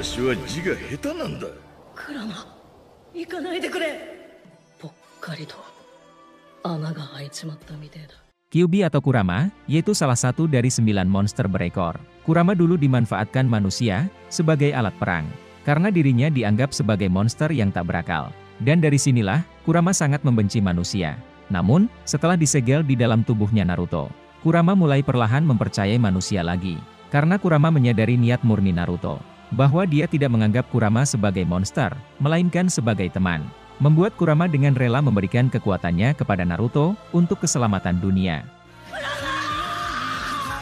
私は字が下手なんだ。クラマ、行かないでくれ。ぽっかりと穴が開いちまったみてえだ。Kyuubi atau Kurama, yaitu salah satu dari 9 monster berekor. Kurama dulu dimanfaatkan manusia sebagai alat perang, karena dirinya dianggap sebagai monster yang tak berakal. Dan dari sinilah, Kurama sangat membenci manusia. Namun, setelah disegel di dalam tubuhnya Naruto, Kurama mulai perlahan mempercayai manusia lagi. Karena Kurama menyadari niat murni Naruto, bahwa dia tidak menganggap Kurama sebagai monster, melainkan sebagai teman. Membuat Kurama dengan rela memberikan kekuatannya kepada Naruto untuk keselamatan dunia.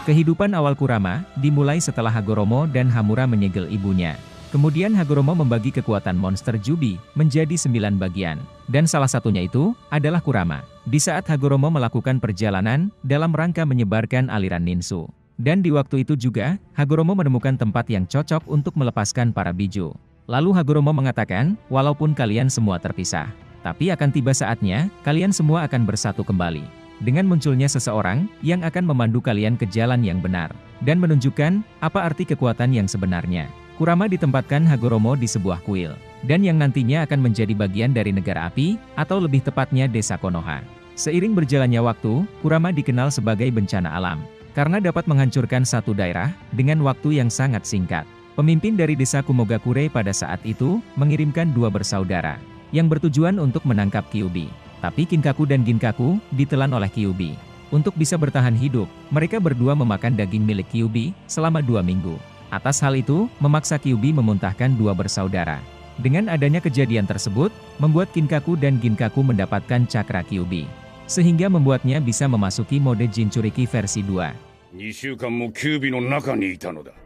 Kehidupan awal Kurama dimulai setelah Hagoromo dan Hamura menyegel ibunya. Kemudian Hagoromo membagi kekuatan monster Jubi menjadi 9 bagian. Dan salah satunya itu adalah Kurama. Di saat Hagoromo melakukan perjalanan dalam rangka menyebarkan aliran ninsu. Dan di waktu itu juga, Hagoromo menemukan tempat yang cocok untuk melepaskan para biju. Lalu Hagoromo mengatakan, walaupun kalian semua terpisah, tapi akan tiba saatnya, kalian semua akan bersatu kembali. Dengan munculnya seseorang yang akan memandu kalian ke jalan yang benar, dan menunjukkan apa arti kekuatan yang sebenarnya. Kurama ditempatkan Hagoromo di sebuah kuil, dan yang nantinya akan menjadi bagian dari negara api, atau lebih tepatnya desa Konoha. Seiring berjalannya waktu, Kurama dikenal sebagai bencana alam, karena dapat menghancurkan satu daerah dengan waktu yang sangat singkat. Pemimpin dari desa Kumogakure pada saat itu mengirimkan 2 bersaudara yang bertujuan untuk menangkap Kyuubi. Tapi Kinkaku dan Ginkaku ditelan oleh Kyuubi. Untuk bisa bertahan hidup, mereka berdua memakan daging milik Kyuubi selama 2 minggu. Atas hal itu, memaksa Kyuubi memuntahkan 2 bersaudara. Dengan adanya kejadian tersebut, membuat Kinkaku dan Ginkaku mendapatkan cakra Kyuubi, sehingga membuatnya bisa memasuki mode Jinchuriki versi 2. 2週間もキュービの中にいたのだ。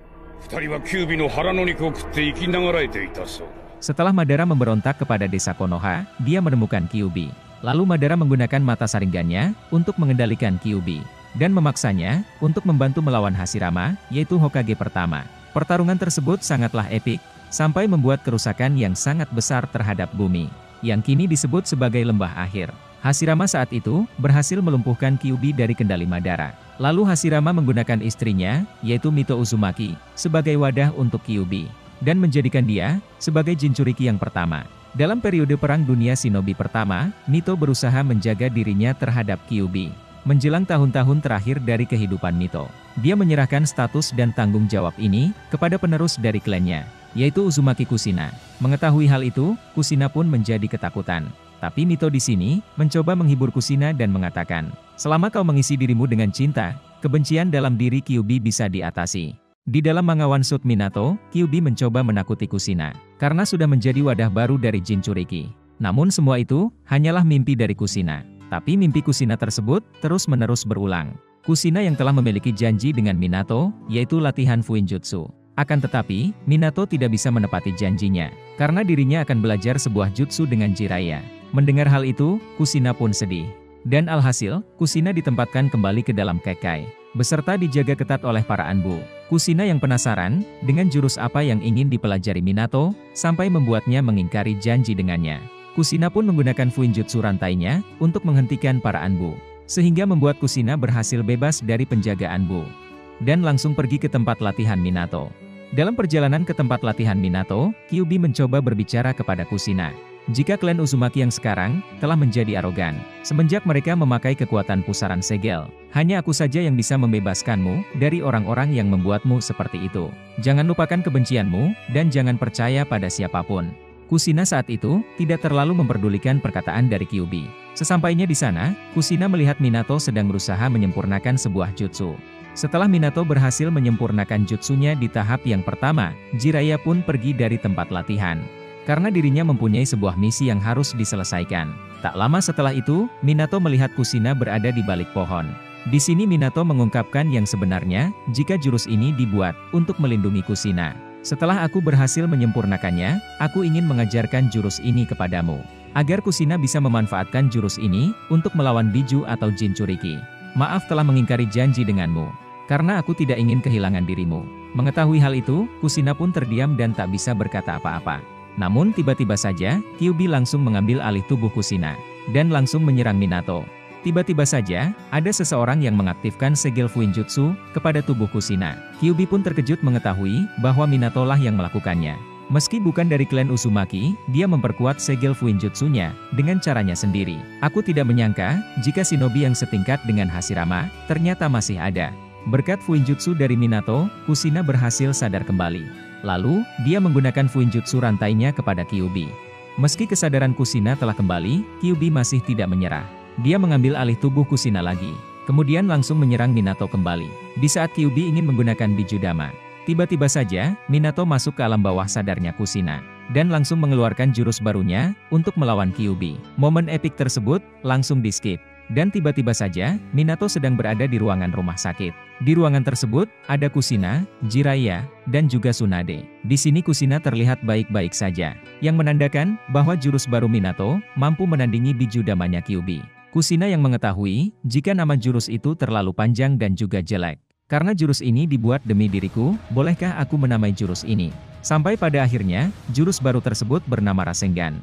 2人はキュービの腹の肉を食って生きながらえていたそうだ。Setelah Madara memberontak kepada desa Konoha, dia menemukan Kyuubi. Lalu Madara menggunakan mata Sharingan-nya untuk mengendalikan Kyuubi, dan memaksanya untuk membantu melawan Hashirama, yaitu Hokage pertama. Pertarungan tersebut sangatlah epik, sampai membuat kerusakan yang sangat besar terhadap bumi, yang kini disebut sebagai lembah akhir. Hashirama saat itu berhasil melumpuhkan Kyuubi dari kendali Madara. Lalu Hashirama menggunakan istrinya, yaitu Mito Uzumaki, sebagai wadah untuk Kyuubi, dan menjadikan dia sebagai Jinchuriki yang pertama. Dalam periode Perang Dunia Shinobi pertama, Mito berusaha menjaga dirinya terhadap Kyuubi. Menjelang tahun-tahun terakhir dari kehidupan Mito, dia menyerahkan status dan tanggung jawab ini kepada penerus dari klannya, yaitu Uzumaki Kushina. Mengetahui hal itu, Kushina pun menjadi ketakutan. Tapi Mito di sini mencoba menghibur Kushina dan mengatakan, selama kau mengisi dirimu dengan cinta, kebencian dalam diri Kyuubi bisa diatasi. Di dalam manga One Shot Minato, Kyuubi mencoba menakuti Kushina, karena sudah menjadi wadah baru dari Jinchuriki. Namun semua itu hanyalah mimpi dari Kushina. Tapi mimpi Kushina tersebut terus-menerus berulang. Kushina yang telah memiliki janji dengan Minato, yaitu latihan Fuinjutsu. Akan tetapi, Minato tidak bisa menepati janjinya, karena dirinya akan belajar sebuah jutsu dengan Jiraiya. Mendengar hal itu, Kushina pun sedih. Dan alhasil, Kushina ditempatkan kembali ke dalam Kekai, beserta dijaga ketat oleh para Anbu. Kushina yang penasaran dengan jurus apa yang ingin dipelajari Minato, sampai membuatnya mengingkari janji dengannya. Kushina pun menggunakan Fuinjutsu rantainya untuk menghentikan para Anbu, sehingga membuat Kushina berhasil bebas dari penjagaan Anbu, dan langsung pergi ke tempat latihan Minato. Dalam perjalanan ke tempat latihan Minato, Kyuubi mencoba berbicara kepada Kushina. Jika klan Uzumaki yang sekarang telah menjadi arogan, semenjak mereka memakai kekuatan pusaran segel, hanya aku saja yang bisa membebaskanmu dari orang-orang yang membuatmu seperti itu. Jangan lupakan kebencianmu, dan jangan percaya pada siapapun. Kushina saat itu tidak terlalu memperdulikan perkataan dari Kyuubi. Sesampainya di sana, Kushina melihat Minato sedang berusaha menyempurnakan sebuah jutsu. Setelah Minato berhasil menyempurnakan jutsunya di tahap yang pertama, Jiraiya pun pergi dari tempat latihan. Karena dirinya mempunyai sebuah misi yang harus diselesaikan. Tak lama setelah itu, Minato melihat Kushina berada di balik pohon. Di sini Minato mengungkapkan yang sebenarnya, jika jurus ini dibuat untuk melindungi Kushina. Setelah aku berhasil menyempurnakannya, aku ingin mengajarkan jurus ini kepadamu, agar Kushina bisa memanfaatkan jurus ini untuk melawan Biju atau Jinchuriki. Maaf telah mengingkari janji denganmu, karena aku tidak ingin kehilangan dirimu. Mengetahui hal itu, Kushina pun terdiam dan tak bisa berkata apa-apa. Namun tiba-tiba saja, Kyuubi langsung mengambil alih tubuh Kushina, dan langsung menyerang Minato. Tiba-tiba saja, ada seseorang yang mengaktifkan segel Fuinjutsu kepada tubuh Kushina. Kyuubi pun terkejut mengetahui bahwa Minato lah yang melakukannya. Meski bukan dari klan Uzumaki, dia memperkuat segel Fuinjutsunya dengan caranya sendiri. Aku tidak menyangka, jika shinobi yang setingkat dengan Hashirama, ternyata masih ada. Berkat Fuinjutsu dari Minato, Kushina berhasil sadar kembali. Lalu, dia menggunakan Fuinjutsu rantainya kepada Kyuubi. Meski kesadaran Kushina telah kembali, Kyuubi masih tidak menyerah. Dia mengambil alih tubuh Kushina lagi. Kemudian langsung menyerang Minato kembali. Di saat Kyuubi ingin menggunakan Bijudama, tiba-tiba saja, Minato masuk ke alam bawah sadarnya Kushina, dan langsung mengeluarkan jurus barunya, untuk melawan Kyuubi. Momen epik tersebut, langsung di-skip. Dan tiba-tiba saja, Minato sedang berada di ruangan rumah sakit. Di ruangan tersebut, ada Kushina, Jiraiya, dan juga Tsunade. Di sini Kushina terlihat baik-baik saja, yang menandakan, bahwa jurus baru Minato, mampu menandingi Bijudamanya Kyuubi. Kushina yang mengetahui, jika nama jurus itu terlalu panjang dan juga jelek. Karena jurus ini dibuat demi diriku, bolehkah aku menamai jurus ini? Sampai pada akhirnya, jurus baru tersebut bernama Rasengan.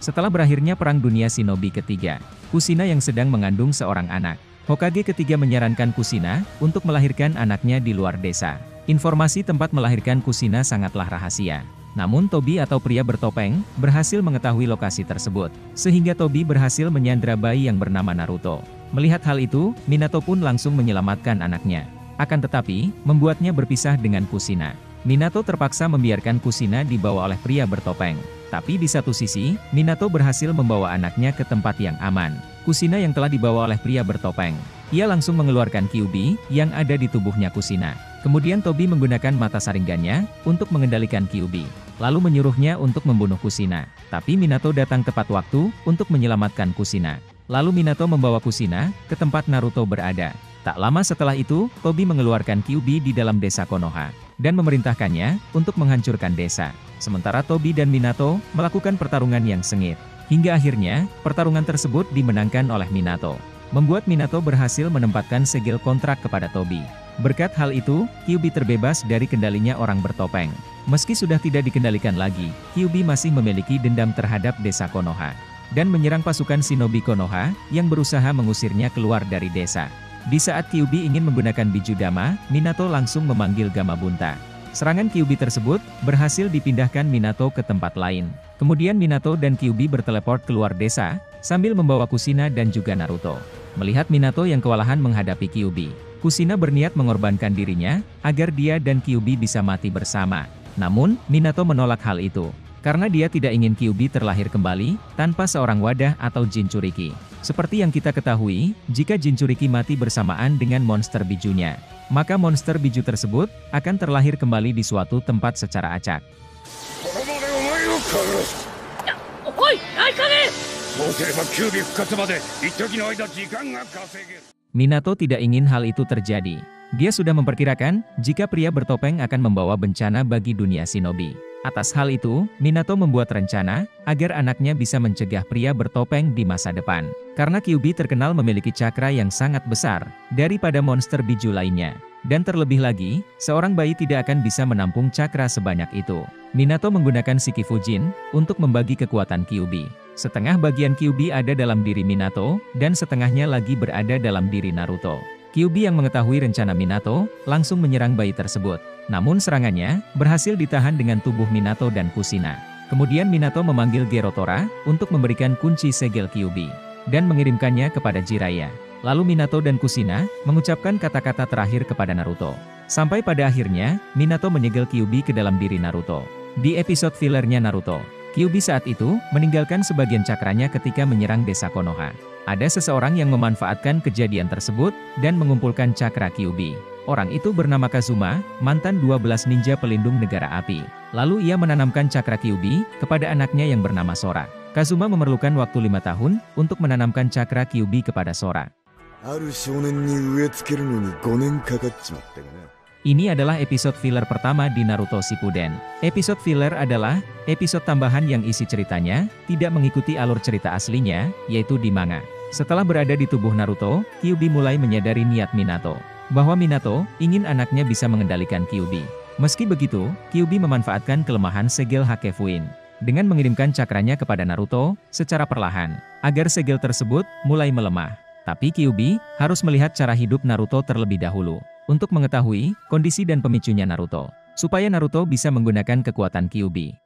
Setelah berakhirnya Perang Dunia Shinobi ketiga, Kushina yang sedang mengandung seorang anak. Hokage ketiga menyarankan Kushina untuk melahirkan anaknya di luar desa. Informasi tempat melahirkan Kushina sangatlah rahasia. Namun Tobi atau pria bertopeng, berhasil mengetahui lokasi tersebut. Sehingga Tobi berhasil menyandra bayi yang bernama Naruto. Melihat hal itu, Minato pun langsung menyelamatkan anaknya. Akan tetapi, membuatnya berpisah dengan Kushina. Minato terpaksa membiarkan Kushina dibawa oleh pria bertopeng. Tapi di satu sisi, Minato berhasil membawa anaknya ke tempat yang aman. Kushina yang telah dibawa oleh pria bertopeng. Ia langsung mengeluarkan Kyuubi, yang ada di tubuhnya Kushina. Kemudian Tobi menggunakan mata saringannya, untuk mengendalikan Kyuubi. Lalu menyuruhnya untuk membunuh Kushina. Tapi Minato datang tepat waktu, untuk menyelamatkan Kushina. Lalu Minato membawa Kushina, ke tempat Naruto berada. Tak lama setelah itu, Tobi mengeluarkan Kyuubi di dalam desa Konoha. Dan memerintahkannya, untuk menghancurkan desa. Sementara Tobi dan Minato, melakukan pertarungan yang sengit. Hingga akhirnya, pertarungan tersebut dimenangkan oleh Minato. Membuat Minato berhasil menempatkan segel kontrak kepada Tobi. Berkat hal itu, Kyuubi terbebas dari kendalinya orang bertopeng. Meski sudah tidak dikendalikan lagi, Kyuubi masih memiliki dendam terhadap desa Konoha. Dan menyerang pasukan shinobi Konoha, yang berusaha mengusirnya keluar dari desa. Di saat Kyuubi ingin menggunakan Bijudama, Minato langsung memanggil Gamabunta. Serangan Kyuubi tersebut, berhasil dipindahkan Minato ke tempat lain. Kemudian Minato dan Kyuubi berteleport keluar desa, sambil membawa Kushina dan juga Naruto. Melihat Minato yang kewalahan menghadapi Kyuubi, Kushina berniat mengorbankan dirinya, agar dia dan Kyuubi bisa mati bersama. Namun, Minato menolak hal itu. Karena dia tidak ingin Kyuubi terlahir kembali, tanpa seorang wadah atau Jinchuriki. Seperti yang kita ketahui, jika Jinchuriki mati bersamaan dengan monster bijunya, maka monster biju tersebut, akan terlahir kembali di suatu tempat secara acak. Minato tidak ingin hal itu terjadi. Dia sudah memperkirakan, jika pria bertopeng akan membawa bencana bagi dunia shinobi. Atas hal itu, Minato membuat rencana, agar anaknya bisa mencegah pria bertopeng di masa depan. Karena Kyuubi terkenal memiliki cakra yang sangat besar, daripada monster biju lainnya. Dan terlebih lagi, seorang bayi tidak akan bisa menampung cakra sebanyak itu. Minato menggunakan Shiki Fujin, untuk membagi kekuatan Kyuubi. Setengah bagian Kyuubi ada dalam diri Minato, dan setengahnya lagi berada dalam diri Naruto. Kyuubi yang mengetahui rencana Minato, langsung menyerang bayi tersebut. Namun serangannya, berhasil ditahan dengan tubuh Minato dan Kushina. Kemudian Minato memanggil Gerotora, untuk memberikan kunci segel Kyuubi. Dan mengirimkannya kepada Jiraiya. Lalu Minato dan Kushina, mengucapkan kata-kata terakhir kepada Naruto. Sampai pada akhirnya, Minato menyegel Kyuubi ke dalam diri Naruto. Di episode fillernya Naruto, Kyuubi saat itu, meninggalkan sebagian cakranya ketika menyerang desa Konoha. Ada seseorang yang memanfaatkan kejadian tersebut, dan mengumpulkan cakra Kyuubi. Orang itu bernama Kazuma, mantan 12 ninja pelindung negara api. Lalu ia menanamkan cakra Kyuubi, kepada anaknya yang bernama Sora. Kazuma memerlukan waktu 5 tahun, untuk menanamkan cakra Kyuubi kepada Sora. Ini adalah episode filler pertama di Naruto Shippuden. Episode filler adalah episode tambahan yang isi ceritanya tidak mengikuti alur cerita aslinya, yaitu di manga. Setelah berada di tubuh Naruto, Kyuubi mulai menyadari niat Minato, bahwa Minato ingin anaknya bisa mengendalikan Kyuubi. Meski begitu, Kyuubi memanfaatkan kelemahan segel Hakefuin dengan mengirimkan cakranya kepada Naruto secara perlahan. agar segel tersebut mulai melemah. Tapi Kyuubi harus melihat cara hidup Naruto terlebih dahulu, untuk mengetahui kondisi dan pemicunya Naruto, supaya Naruto bisa menggunakan kekuatan Kyuubi.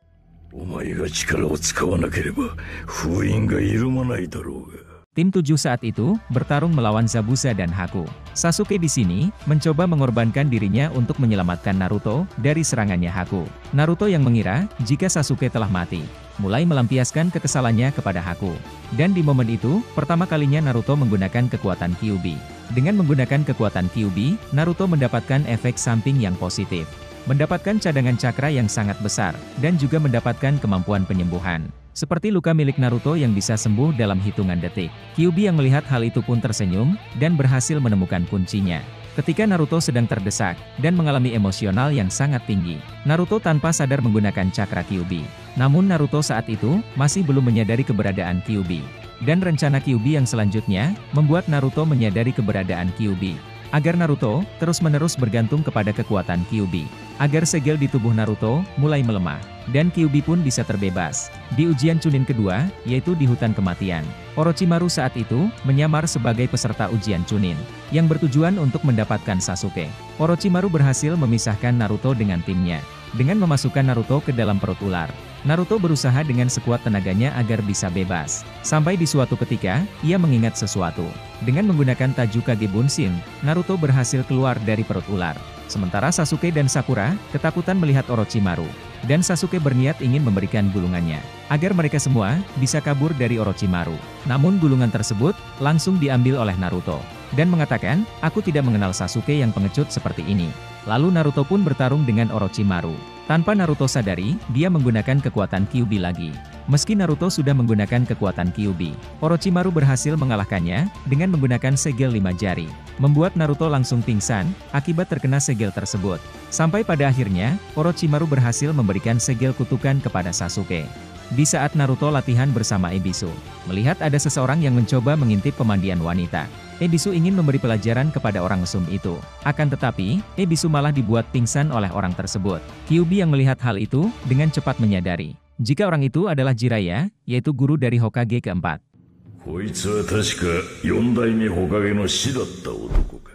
Tim 7 saat itu bertarung melawan Zabuza dan Haku. Sasuke di sini mencoba mengorbankan dirinya untuk menyelamatkan Naruto dari serangannya Haku. Naruto yang mengira jika Sasuke telah mati, mulai melampiaskan kekesalannya kepada Haku. Dan di momen itu, pertama kalinya Naruto menggunakan kekuatan Kyuubi. Dengan menggunakan kekuatan Kyuubi, Naruto mendapatkan efek samping yang positif. Mendapatkan cadangan cakra yang sangat besar, dan juga mendapatkan kemampuan penyembuhan. Seperti luka milik Naruto yang bisa sembuh dalam hitungan detik. Kyuubi yang melihat hal itu pun tersenyum, dan berhasil menemukan kuncinya. Ketika Naruto sedang terdesak, dan mengalami emosional yang sangat tinggi, Naruto tanpa sadar menggunakan cakra Kyuubi. Namun Naruto saat itu, masih belum menyadari keberadaan Kyuubi. Dan rencana Kyuubi yang selanjutnya, membuat Naruto menyadari keberadaan Kyuubi. Agar Naruto, terus-menerus bergantung kepada kekuatan Kyuubi. Agar segel di tubuh Naruto, mulai melemah. Dan Kyuubi pun bisa terbebas. Di ujian Chunin kedua, yaitu di hutan kematian, Orochimaru saat itu, menyamar sebagai peserta ujian Chunin, yang bertujuan untuk mendapatkan Sasuke. Orochimaru berhasil memisahkan Naruto dengan timnya, dengan memasukkan Naruto ke dalam perut ular. Naruto berusaha dengan sekuat tenaganya agar bisa bebas. Sampai di suatu ketika, ia mengingat sesuatu. Dengan menggunakan Tajukage Bunshin, Naruto berhasil keluar dari perut ular. Sementara Sasuke dan Sakura, ketakutan melihat Orochimaru. Dan Sasuke berniat ingin memberikan gulungannya, agar mereka semua bisa kabur dari Orochimaru. Namun gulungan tersebut, langsung diambil oleh Naruto. Dan mengatakan, aku tidak mengenal Sasuke yang pengecut seperti ini. Lalu Naruto pun bertarung dengan Orochimaru. Tanpa Naruto sadari, dia menggunakan kekuatan Kyuubi lagi. Meski Naruto sudah menggunakan kekuatan Kyuubi, Orochimaru berhasil mengalahkannya dengan menggunakan segel 5 jari. Membuat Naruto langsung pingsan, akibat terkena segel tersebut. Sampai pada akhirnya, Orochimaru berhasil memberikan segel kutukan kepada Sasuke. Di saat Naruto latihan bersama Ebisu, melihat ada seseorang yang mencoba mengintip pemandian wanita. Ebisu ingin memberi pelajaran kepada orang mesum itu. Akan tetapi, Ebisu malah dibuat pingsan oleh orang tersebut. Kyuubi yang melihat hal itu, dengan cepat menyadari jika orang itu adalah Jiraiya, yaitu guru dari Hokage keempat.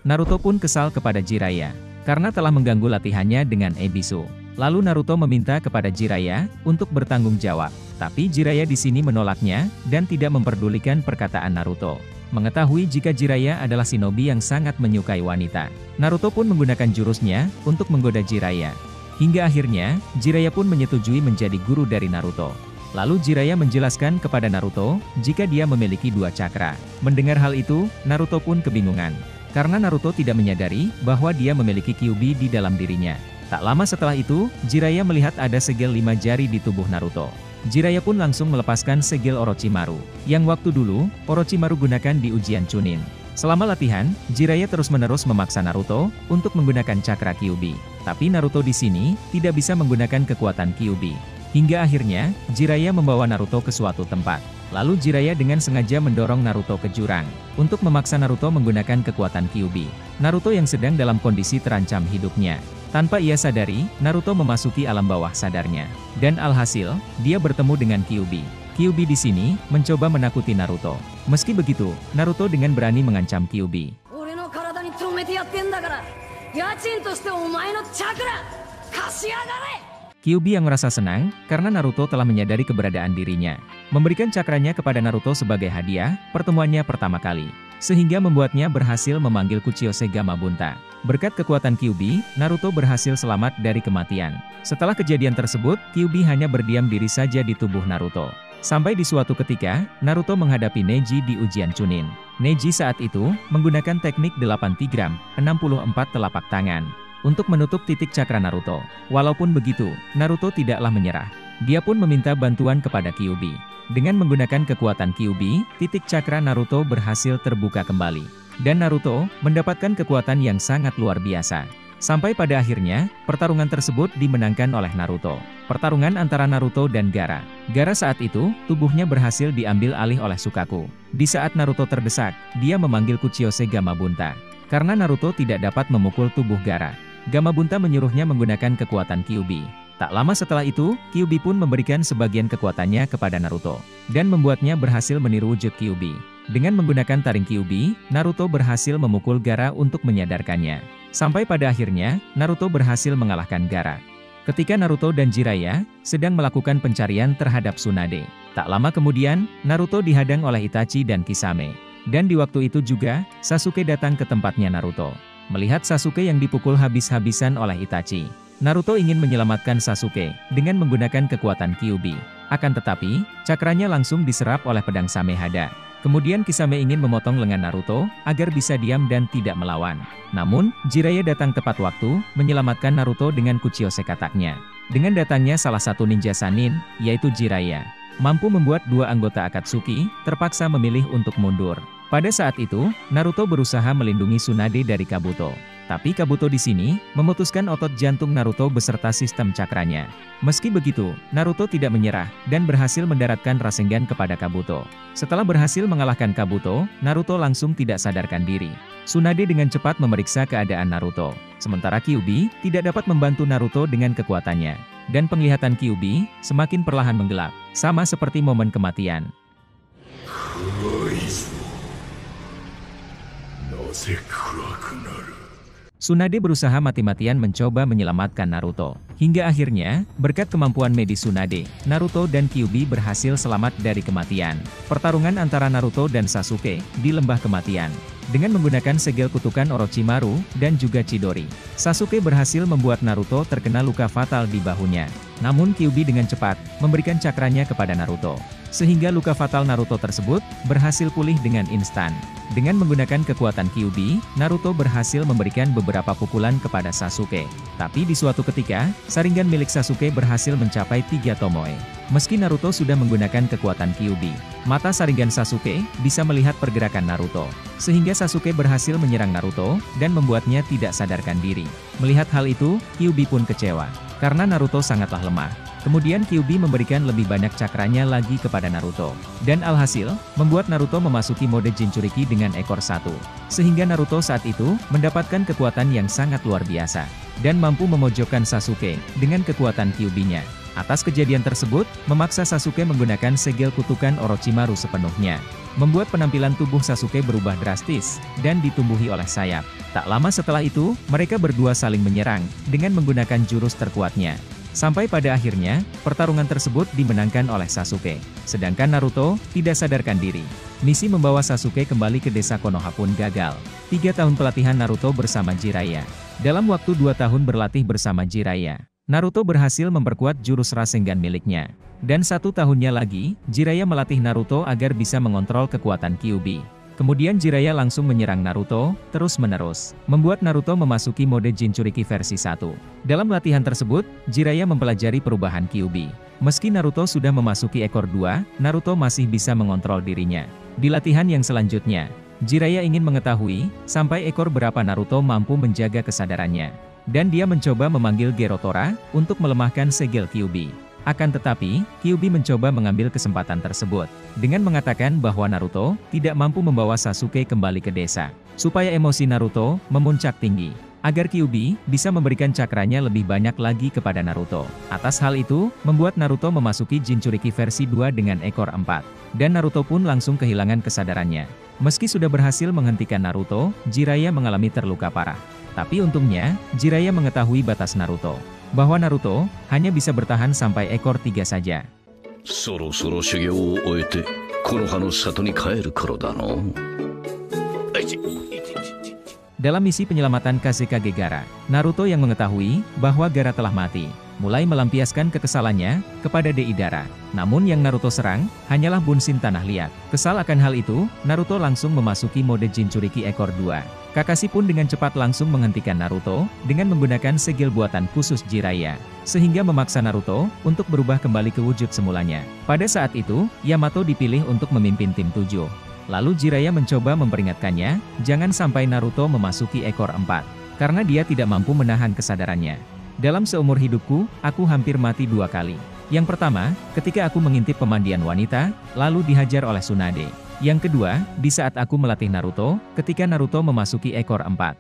Naruto pun kesal kepada Jiraiya, karena telah mengganggu latihannya dengan Ebisu. Lalu Naruto meminta kepada Jiraiya untuk bertanggung jawab. Tapi Jiraiya di sini menolaknya, dan tidak memperdulikan perkataan Naruto. Mengetahui jika Jiraiya adalah shinobi yang sangat menyukai wanita, Naruto pun menggunakan jurusnya untuk menggoda Jiraiya. Hingga akhirnya, Jiraiya pun menyetujui menjadi guru dari Naruto. Lalu Jiraiya menjelaskan kepada Naruto, jika dia memiliki 2 cakra. Mendengar hal itu, Naruto pun kebingungan. Karena Naruto tidak menyadari bahwa dia memiliki Kyuubi di dalam dirinya. Tak lama setelah itu, Jiraiya melihat ada segel 5 jari di tubuh Naruto. Jiraiya pun langsung melepaskan segel Orochimaru, yang waktu dulu, Orochimaru gunakan di ujian Chunin. Selama latihan, Jiraiya terus-menerus memaksa Naruto untuk menggunakan cakra Kyuubi. Tapi Naruto di sini tidak bisa menggunakan kekuatan Kyuubi. Hingga akhirnya, Jiraiya membawa Naruto ke suatu tempat. Lalu Jiraiya dengan sengaja mendorong Naruto ke jurang, untuk memaksa Naruto menggunakan kekuatan Kyuubi. Naruto yang sedang dalam kondisi terancam hidupnya. Tanpa ia sadari, Naruto memasuki alam bawah sadarnya. Dan alhasil, dia bertemu dengan Kyuubi. Kyuubi di sini mencoba menakuti Naruto. Meski begitu, Naruto dengan berani mengancam Kyuubi. Kyuubi yang merasa senang, karena Naruto telah menyadari keberadaan dirinya. Memberikan cakranya kepada Naruto sebagai hadiah, pertemuannya pertama kali. Sehingga membuatnya berhasil memanggil Kuchiyose Gamabunta. Berkat kekuatan Kyuubi, Naruto berhasil selamat dari kematian. Setelah kejadian tersebut, Kyuubi hanya berdiam diri saja di tubuh Naruto. Sampai di suatu ketika, Naruto menghadapi Neji di ujian Chunin. Neji saat itu, menggunakan teknik 8 tigram, 64 telapak tangan, untuk menutup titik cakra Naruto. Walaupun begitu, Naruto tidaklah menyerah. Dia pun meminta bantuan kepada Kyuubi. Dengan menggunakan kekuatan Kyuubi, titik cakra Naruto berhasil terbuka kembali. Dan Naruto mendapatkan kekuatan yang sangat luar biasa. Sampai pada akhirnya, pertarungan tersebut dimenangkan oleh Naruto. Pertarungan antara Naruto dan Gaara. Gaara saat itu, tubuhnya berhasil diambil alih oleh Sukaku. Di saat Naruto terdesak, dia memanggil Kuchiyose Gamabunta. Karena Naruto tidak dapat memukul tubuh Gaara, Gamabunta menyuruhnya menggunakan kekuatan Kyuubi. Tak lama setelah itu, Kyuubi pun memberikan sebagian kekuatannya kepada Naruto, dan membuatnya berhasil meniru wujud Kyuubi. Dengan menggunakan taring Kyuubi, Naruto berhasil memukul Gaara untuk menyadarkannya. Sampai pada akhirnya, Naruto berhasil mengalahkan Gaara. Ketika Naruto dan Jiraiya sedang melakukan pencarian terhadap Tsunade, tak lama kemudian, Naruto dihadang oleh Itachi dan Kisame. Dan di waktu itu juga, Sasuke datang ke tempatnya Naruto. Melihat Sasuke yang dipukul habis-habisan oleh Itachi, Naruto ingin menyelamatkan Sasuke dengan menggunakan kekuatan Kyuubi. Akan tetapi, cakranya langsung diserap oleh pedang Samehada. Kemudian Kisame ingin memotong lengan Naruto, agar bisa diam dan tidak melawan. Namun, Jiraiya datang tepat waktu, menyelamatkan Naruto dengan Kuchio Sekataknya. Dengan datangnya salah satu ninja Sannin, yaitu Jiraiya, mampu membuat dua anggota Akatsuki, terpaksa memilih untuk mundur. Pada saat itu, Naruto berusaha melindungi Tsunade dari Kabuto. Tapi Kabuto di sini memutuskan otot jantung Naruto beserta sistem cakranya. Meski begitu, Naruto tidak menyerah dan berhasil mendaratkan Rasengan kepada Kabuto. Setelah berhasil mengalahkan Kabuto, Naruto langsung tidak sadarkan diri. Tsunade dengan cepat memeriksa keadaan Naruto. Sementara Kyuubi tidak dapat membantu Naruto dengan kekuatannya. Dan penglihatan Kyuubi semakin perlahan menggelap, sama seperti momen kematian. Tsunade berusaha mati-matian mencoba menyelamatkan Naruto. Hingga akhirnya, berkat kemampuan medis Tsunade, Naruto dan Kyuubi berhasil selamat dari kematian. Pertarungan antara Naruto dan Sasuke di Lembah Kematian. Dengan menggunakan segel kutukan Orochimaru dan juga Chidori, Sasuke berhasil membuat Naruto terkena luka fatal di bahunya. Namun Kyuubi dengan cepat memberikan cakranya kepada Naruto. Sehingga luka fatal Naruto tersebut berhasil pulih dengan instan. Dengan menggunakan kekuatan Kyuubi, Naruto berhasil memberikan beberapa pukulan kepada Sasuke. Tapi di suatu ketika, Sharingan milik Sasuke berhasil mencapai 3 tomoe. Meski Naruto sudah menggunakan kekuatan Kyuubi, mata Sharingan Sasuke bisa melihat pergerakan Naruto. Sehingga Sasuke berhasil menyerang Naruto dan membuatnya tidak sadarkan diri. Melihat hal itu, Kyuubi pun kecewa. Karena Naruto sangatlah lemah. Kemudian Kyuubi memberikan lebih banyak cakranya lagi kepada Naruto. Dan alhasil, membuat Naruto memasuki mode Jinchuriki dengan ekor 1. Sehingga Naruto saat itu, mendapatkan kekuatan yang sangat luar biasa. Dan mampu memojokkan Sasuke, dengan kekuatan Kyuubi-nya. Atas kejadian tersebut, memaksa Sasuke menggunakan segel kutukan Orochimaru sepenuhnya. Membuat penampilan tubuh Sasuke berubah drastis, dan ditumbuhi oleh sayap. Tak lama setelah itu, mereka berdua saling menyerang, dengan menggunakan jurus terkuatnya. Sampai pada akhirnya, pertarungan tersebut dimenangkan oleh Sasuke. Sedangkan Naruto tidak sadarkan diri. Misi membawa Sasuke kembali ke desa Konoha pun gagal. 3 tahun pelatihan Naruto bersama Jiraiya. Dalam waktu 2 tahun berlatih bersama Jiraiya, Naruto berhasil memperkuat jurus Rasengan miliknya. Dan 1 tahunnya lagi, Jiraiya melatih Naruto agar bisa mengontrol kekuatan Kyuubi. Kemudian Jiraiya langsung menyerang Naruto, terus-menerus, membuat Naruto memasuki mode Jinchuriki versi 1. Dalam latihan tersebut, Jiraiya mempelajari perubahan Kyuubi. Meski Naruto sudah memasuki ekor 2, Naruto masih bisa mengontrol dirinya. Di latihan yang selanjutnya, Jiraiya ingin mengetahui, sampai ekor berapa Naruto mampu menjaga kesadarannya. Dan dia mencoba memanggil Gerotora, untuk melemahkan segel Kyuubi. Akan tetapi, Kyuubi mencoba mengambil kesempatan tersebut, dengan mengatakan bahwa Naruto tidak mampu membawa Sasuke kembali ke desa, supaya emosi Naruto memuncak tinggi, agar Kyuubi bisa memberikan cakranya lebih banyak lagi kepada Naruto. Atas hal itu, membuat Naruto memasuki Jinchuriki versi 2 dengan ekor 4, dan Naruto pun langsung kehilangan kesadarannya. Meski sudah berhasil menghentikan Naruto, Jiraiya mengalami terluka parah. Tapi untungnya, Jiraiya mengetahui batas Naruto, bahwa Naruto hanya bisa bertahan sampai ekor 3 saja. Dalam misi penyelamatan Kazekage Gaara, Naruto yang mengetahui bahwa Gaara telah mati, mulai melampiaskan kekesalannya kepada Deidara. Namun yang Naruto serang hanyalah Bunshin Tanah Liat. Kesal akan hal itu, Naruto langsung memasuki mode Jinchuriki ekor 2. Kakashi pun dengan cepat langsung menghentikan Naruto dengan menggunakan segel buatan khusus Jiraiya, sehingga memaksa Naruto untuk berubah kembali ke wujud semulanya. Pada saat itu, Yamato dipilih untuk memimpin tim 7. Lalu Jiraiya mencoba memperingatkannya, jangan sampai Naruto memasuki ekor 4, karena dia tidak mampu menahan kesadarannya. Dalam seumur hidupku, aku hampir mati 2 kali. Yang pertama, ketika aku mengintip pemandian wanita, lalu dihajar oleh Tsunade. Yang kedua, di saat aku melatih Naruto, ketika Naruto memasuki ekor 4.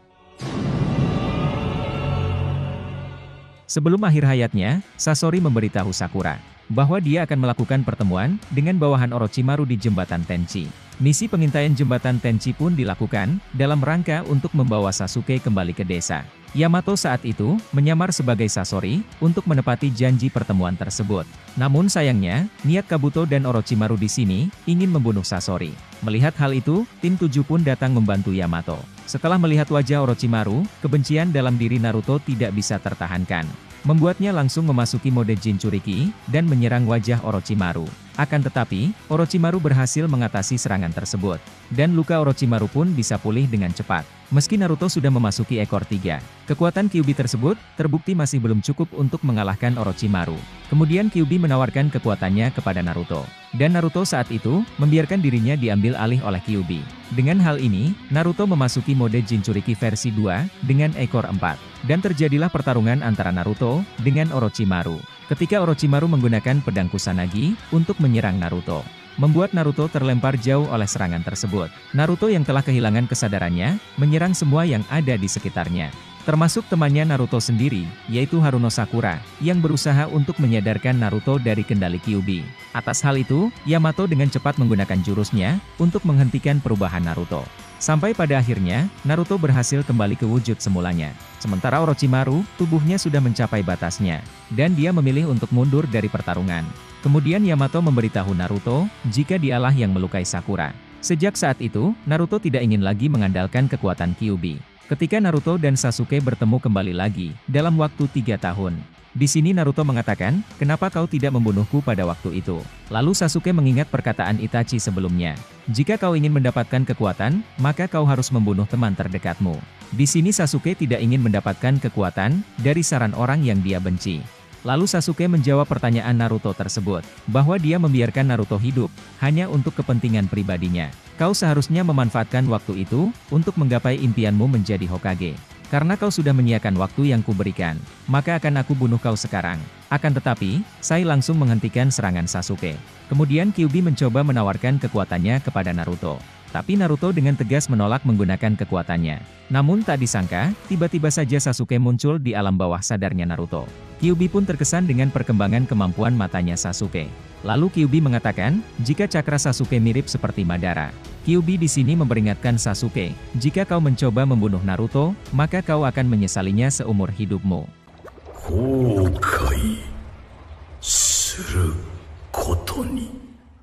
Sebelum akhir hayatnya, Sasori memberitahu Sakura bahwa dia akan melakukan pertemuan dengan bawahan Orochimaru di jembatan Tenchi. Misi pengintaian jembatan Tenchi pun dilakukan dalam rangka untuk membawa Sasuke kembali ke desa. Yamato saat itu menyamar sebagai Sasori untuk menepati janji pertemuan tersebut. Namun sayangnya, niat Kabuto dan Orochimaru di sini ingin membunuh Sasori. Melihat hal itu, tim 7 pun datang membantu Yamato. Setelah melihat wajah Orochimaru, kebencian dalam diri Naruto tidak bisa tertahankan. Membuatnya langsung memasuki mode Jinchuriki dan menyerang wajah Orochimaru. Akan tetapi, Orochimaru berhasil mengatasi serangan tersebut. Dan luka Orochimaru pun bisa pulih dengan cepat. Meski Naruto sudah memasuki ekor 3, kekuatan Kyuubi tersebut terbukti masih belum cukup untuk mengalahkan Orochimaru. Kemudian Kyuubi menawarkan kekuatannya kepada Naruto. Dan Naruto saat itu membiarkan dirinya diambil alih oleh Kyuubi. Dengan hal ini, Naruto memasuki mode Jinchuriki versi 2 dengan ekor 4. Dan terjadilah pertarungan antara Naruto dengan Orochimaru. Ketika Orochimaru menggunakan pedang Kusanagi untuk menyerang Naruto, membuat Naruto terlempar jauh oleh serangan tersebut. Naruto yang telah kehilangan kesadarannya, menyerang semua yang ada di sekitarnya. Termasuk temannya Naruto sendiri, yaitu Haruno Sakura, yang berusaha untuk menyadarkan Naruto dari kendali Kyuubi. Atas hal itu, Yamato dengan cepat menggunakan jurusnya untuk menghentikan perubahan Naruto. Sampai pada akhirnya, Naruto berhasil kembali ke wujud semulanya. Sementara Orochimaru, tubuhnya sudah mencapai batasnya, dan dia memilih untuk mundur dari pertarungan. Kemudian Yamato memberitahu Naruto, jika dialah yang melukai Sakura. Sejak saat itu, Naruto tidak ingin lagi mengandalkan kekuatan Kyuubi. Ketika Naruto dan Sasuke bertemu kembali lagi, dalam waktu 3 tahun. Di sini Naruto mengatakan, kenapa kau tidak membunuhku pada waktu itu? Lalu Sasuke mengingat perkataan Itachi sebelumnya. Jika kau ingin mendapatkan kekuatan, maka kau harus membunuh teman terdekatmu. Di sini Sasuke tidak ingin mendapatkan kekuatan dari saran orang yang dia benci. Lalu Sasuke menjawab pertanyaan Naruto tersebut, bahwa dia membiarkan Naruto hidup, hanya untuk kepentingan pribadinya. Kau seharusnya memanfaatkan waktu itu, untuk menggapai impianmu menjadi Hokage. Karena kau sudah menyiapkan waktu yang kuberikan, maka akan aku bunuh kau sekarang. Akan tetapi, Sai langsung menghentikan serangan Sasuke. Kemudian Kyuubi mencoba menawarkan kekuatannya kepada Naruto. Tapi Naruto dengan tegas menolak menggunakan kekuatannya. Namun tak disangka, tiba-tiba saja Sasuke muncul di alam bawah sadarnya Naruto. Kyuubi pun terkesan dengan perkembangan kemampuan matanya Sasuke. Lalu Kyuubi mengatakan, jika cakra Sasuke mirip seperti Madara. Kyuubi di sini memperingatkan Sasuke, jika kau mencoba membunuh Naruto, maka kau akan menyesalinya seumur hidupmu.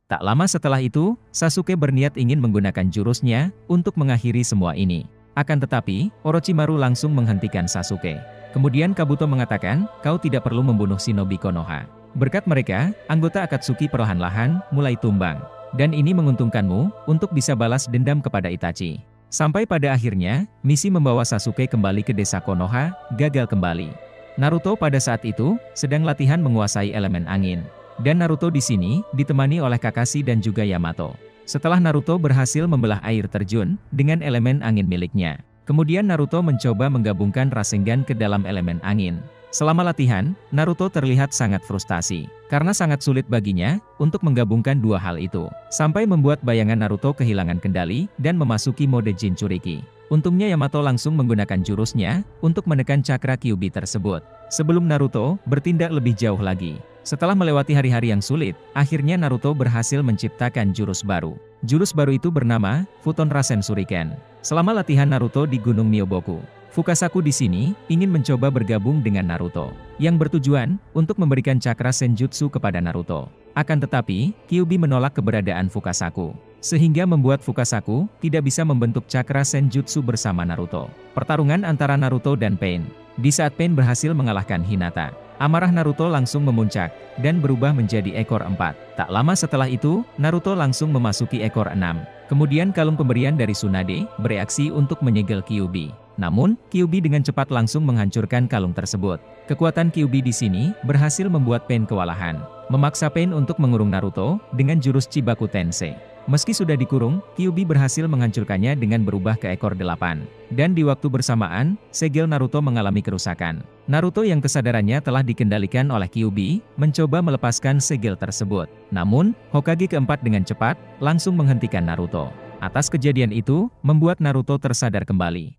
Tak lama setelah itu, Sasuke berniat ingin menggunakan jurusnya untuk mengakhiri semua ini. Akan tetapi, Orochimaru langsung menghentikan Sasuke. Kemudian Kabuto mengatakan, kau tidak perlu membunuh Shinobi Konoha. Berkat mereka, anggota Akatsuki perlahan-lahan mulai tumbang. Dan ini menguntungkanmu untuk bisa balas dendam kepada Itachi. Sampai pada akhirnya, misi membawa Sasuke kembali ke desa Konoha gagal kembali. Naruto pada saat itu sedang latihan menguasai elemen angin. Dan Naruto di sini ditemani oleh Kakashi dan juga Yamato. Setelah Naruto berhasil membelah air terjun dengan elemen angin miliknya, kemudian Naruto mencoba menggabungkan Rasengan ke dalam elemen angin. Selama latihan, Naruto terlihat sangat frustasi, karena sangat sulit baginya untuk menggabungkan dua hal itu, sampai membuat bayangan Naruto kehilangan kendali dan memasuki mode Jinchuriki. Untungnya Yamato langsung menggunakan jurusnya untuk menekan cakra Kyuubi tersebut. Sebelum Naruto bertindak lebih jauh lagi. Setelah melewati hari-hari yang sulit, akhirnya Naruto berhasil menciptakan jurus baru. Jurus baru itu bernama Futon Rasen Shuriken. Selama latihan Naruto di Gunung Myoboku, Fukasaku di sini ingin mencoba bergabung dengan Naruto, yang bertujuan untuk memberikan cakra Senjutsu kepada Naruto. Akan tetapi, Kyuubi menolak keberadaan Fukasaku, sehingga membuat Fukasaku tidak bisa membentuk cakra Senjutsu bersama Naruto. Pertarungan antara Naruto dan Pain. Di saat Pain berhasil mengalahkan Hinata, amarah Naruto langsung memuncak dan berubah menjadi ekor 4. Tak lama setelah itu, Naruto langsung memasuki ekor 6. Kemudian kalung pemberian dari Tsunade bereaksi untuk menyegel Kyuubi. Namun, Kyuubi dengan cepat langsung menghancurkan kalung tersebut. Kekuatan Kyuubi di sini berhasil membuat Pain kewalahan, memaksa Pain untuk mengurung Naruto dengan jurus Chibaku Tensei. Meski sudah dikurung, Kyuubi berhasil menghancurkannya dengan berubah ke ekor 8. Dan di waktu bersamaan, segel Naruto mengalami kerusakan. Naruto yang kesadarannya telah dikendalikan oleh Kyuubi, mencoba melepaskan segel tersebut. Namun, Hokage keempat dengan cepat, langsung menghentikan Naruto. Atas kejadian itu, membuat Naruto tersadar kembali.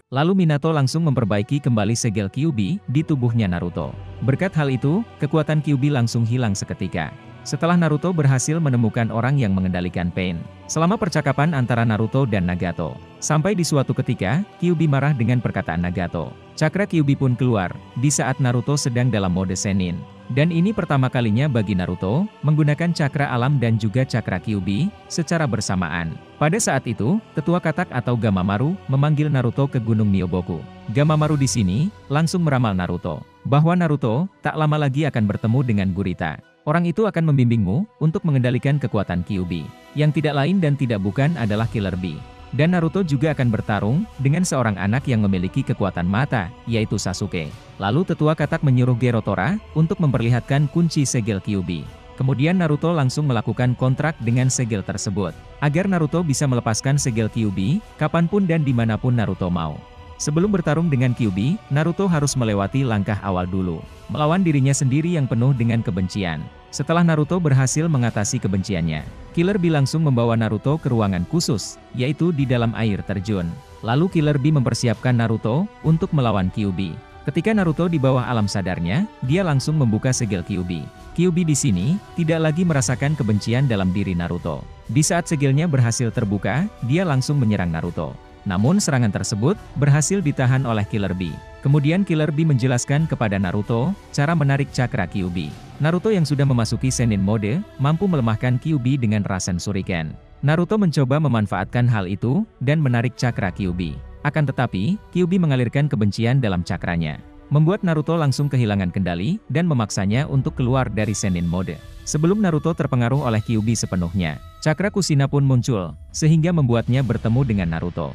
Lalu Minato langsung memperbaiki kembali segel Kyuubi di tubuhnya Naruto. Berkat hal itu, kekuatan Kyuubi langsung hilang seketika. Setelah Naruto berhasil menemukan orang yang mengendalikan Pain. Selama percakapan antara Naruto dan Nagato. Sampai di suatu ketika, Kyuubi marah dengan perkataan Nagato. Cakra Kyuubi pun keluar, di saat Naruto sedang dalam mode Sennin. Dan ini pertama kalinya bagi Naruto, menggunakan cakra alam dan juga cakra Kyuubi, secara bersamaan. Pada saat itu, Tetua Katak atau Gamamaru, memanggil Naruto ke Gunung Myoboku. Gamamaru di sini, langsung meramal Naruto, bahwa Naruto, tak lama lagi akan bertemu dengan Gurita. Orang itu akan membimbingmu, untuk mengendalikan kekuatan Kyuubi. Yang tidak lain dan tidak bukan adalah Killer Bee. Dan Naruto juga akan bertarung, dengan seorang anak yang memiliki kekuatan mata, yaitu Sasuke. Lalu Tetua Katak menyuruh Gerotora, untuk memperlihatkan kunci segel Kyuubi. Kemudian Naruto langsung melakukan kontrak dengan segel tersebut. Agar Naruto bisa melepaskan segel Kyuubi, kapanpun dan dimanapun Naruto mau. Sebelum bertarung dengan Kyuubi, Naruto harus melewati langkah awal dulu. Melawan dirinya sendiri yang penuh dengan kebencian. Setelah Naruto berhasil mengatasi kebenciannya, Killer Bee langsung membawa Naruto ke ruangan khusus, yaitu di dalam air terjun. Lalu Killer Bee mempersiapkan Naruto, untuk melawan Kyuubi. Ketika Naruto di bawah alam sadarnya, dia langsung membuka segel Kyuubi. Kyuubi di sini, tidak lagi merasakan kebencian dalam diri Naruto. Di saat segelnya berhasil terbuka, dia langsung menyerang Naruto. Namun serangan tersebut, berhasil ditahan oleh Killer Bee. Kemudian Killer Bee menjelaskan kepada Naruto, cara menarik cakra Kyuubi. Naruto yang sudah memasuki Sennin mode, mampu melemahkan Kyuubi dengan Rasen Shuriken. Naruto mencoba memanfaatkan hal itu, dan menarik cakra Kyuubi. Akan tetapi, Kyuubi mengalirkan kebencian dalam cakranya. Membuat Naruto langsung kehilangan kendali, dan memaksanya untuk keluar dari Sennin mode. Sebelum Naruto terpengaruh oleh Kyuubi sepenuhnya, cakra Kushina pun muncul, sehingga membuatnya bertemu dengan Naruto.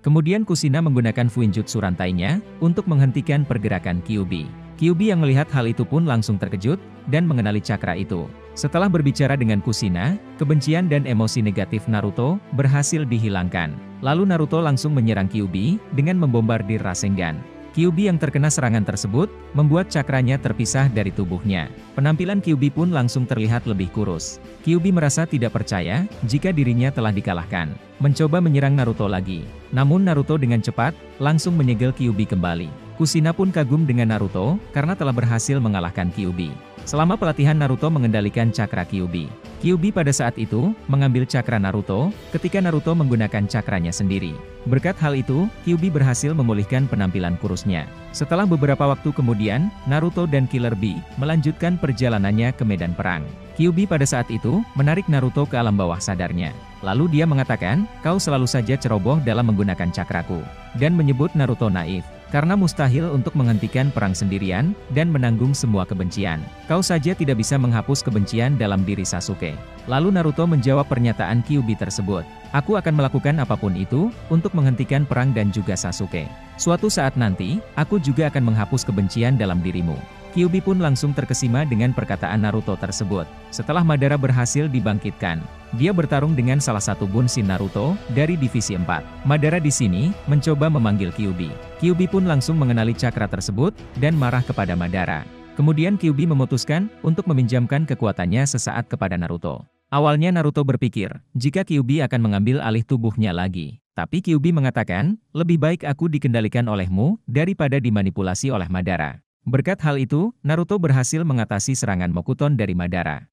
Kemudian Kushina menggunakan Fuinjutsu rantainya, untuk menghentikan pergerakan Kyuubi. Kyuubi yang melihat hal itu pun langsung terkejut, dan mengenali cakra itu. Setelah berbicara dengan Kushina, kebencian dan emosi negatif Naruto, berhasil dihilangkan. Lalu Naruto langsung menyerang Kyuubi, dengan membombardir Rasengan. Kyuubi yang terkena serangan tersebut, membuat cakranya terpisah dari tubuhnya. Penampilan Kyuubi pun langsung terlihat lebih kurus. Kyuubi merasa tidak percaya, jika dirinya telah dikalahkan. Mencoba menyerang Naruto lagi. Namun Naruto dengan cepat, langsung menyegel Kyuubi kembali. Kushina pun kagum dengan Naruto, karena telah berhasil mengalahkan Kyuubi. Selama pelatihan Naruto mengendalikan cakra Kyuubi. Kyuubi pada saat itu, mengambil cakra Naruto, ketika Naruto menggunakan cakranya sendiri. Berkat hal itu, Kyuubi berhasil memulihkan penampilan kurusnya. Setelah beberapa waktu kemudian, Naruto dan Killer Bee, melanjutkan perjalanannya ke medan perang. Kyuubi pada saat itu, menarik Naruto ke alam bawah sadarnya. Lalu dia mengatakan, kau selalu saja ceroboh dalam menggunakan cakraku. Dan menyebut Naruto naif. Karena mustahil untuk menghentikan perang sendirian, dan menanggung semua kebencian. Kau saja tidak bisa menghapus kebencian dalam diri Sasuke. Lalu Naruto menjawab pernyataan Kyuubi tersebut. Aku akan melakukan apapun itu, untuk menghentikan perang dan juga Sasuke. Suatu saat nanti, aku juga akan menghapus kebencian dalam dirimu. Kyuubi pun langsung terkesima dengan perkataan Naruto tersebut. Setelah Madara berhasil dibangkitkan, dia bertarung dengan salah satu Bunshin Naruto, dari Divisi 4. Madara di sini, mencoba memanggil Kyuubi. Kyuubi pun langsung mengenali cakra tersebut, dan marah kepada Madara. Kemudian Kyuubi memutuskan, untuk meminjamkan kekuatannya sesaat kepada Naruto. Awalnya Naruto berpikir, jika Kyuubi akan mengambil alih tubuhnya lagi. Tapi Kyuubi mengatakan, lebih baik aku dikendalikan olehmu, daripada dimanipulasi oleh Madara. Berkat hal itu, Naruto berhasil mengatasi serangan Mokuton dari Madara.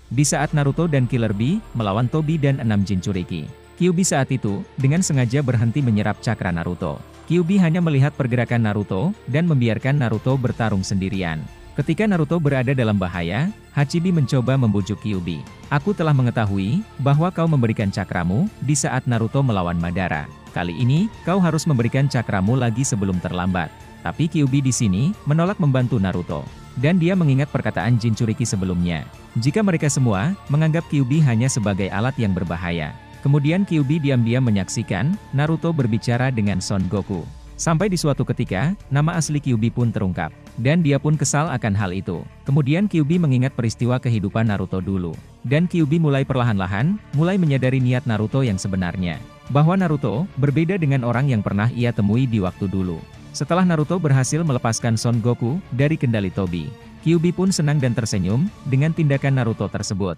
Di saat Naruto dan Killer Bee melawan Tobi dan 6 Jinchuriki, Kyuubi saat itu, dengan sengaja berhenti menyerap cakra Naruto. Kyuubi hanya melihat pergerakan Naruto, dan membiarkan Naruto bertarung sendirian. Ketika Naruto berada dalam bahaya, Hachibi mencoba membujuk Kyuubi. Aku telah mengetahui, bahwa kau memberikan cakramu, di saat Naruto melawan Madara. Kali ini, kau harus memberikan cakramu lagi sebelum terlambat. Tapi Kyuubi di sini, menolak membantu Naruto. Dan dia mengingat perkataan Jinchuriki sebelumnya. Jika mereka semua, menganggap Kyuubi hanya sebagai alat yang berbahaya. Kemudian Kyuubi diam-diam menyaksikan, Naruto berbicara dengan Son Goku. Sampai di suatu ketika, nama asli Kyuubi pun terungkap. Dan dia pun kesal akan hal itu. Kemudian Kyuubi mengingat peristiwa kehidupan Naruto dulu. Dan Kyuubi mulai perlahan-lahan, mulai menyadari niat Naruto yang sebenarnya. Bahwa Naruto, berbeda dengan orang yang pernah ia temui di waktu dulu. Setelah Naruto berhasil melepaskan Son Goku dari kendali Tobi, Kyuubi pun senang dan tersenyum dengan tindakan Naruto tersebut.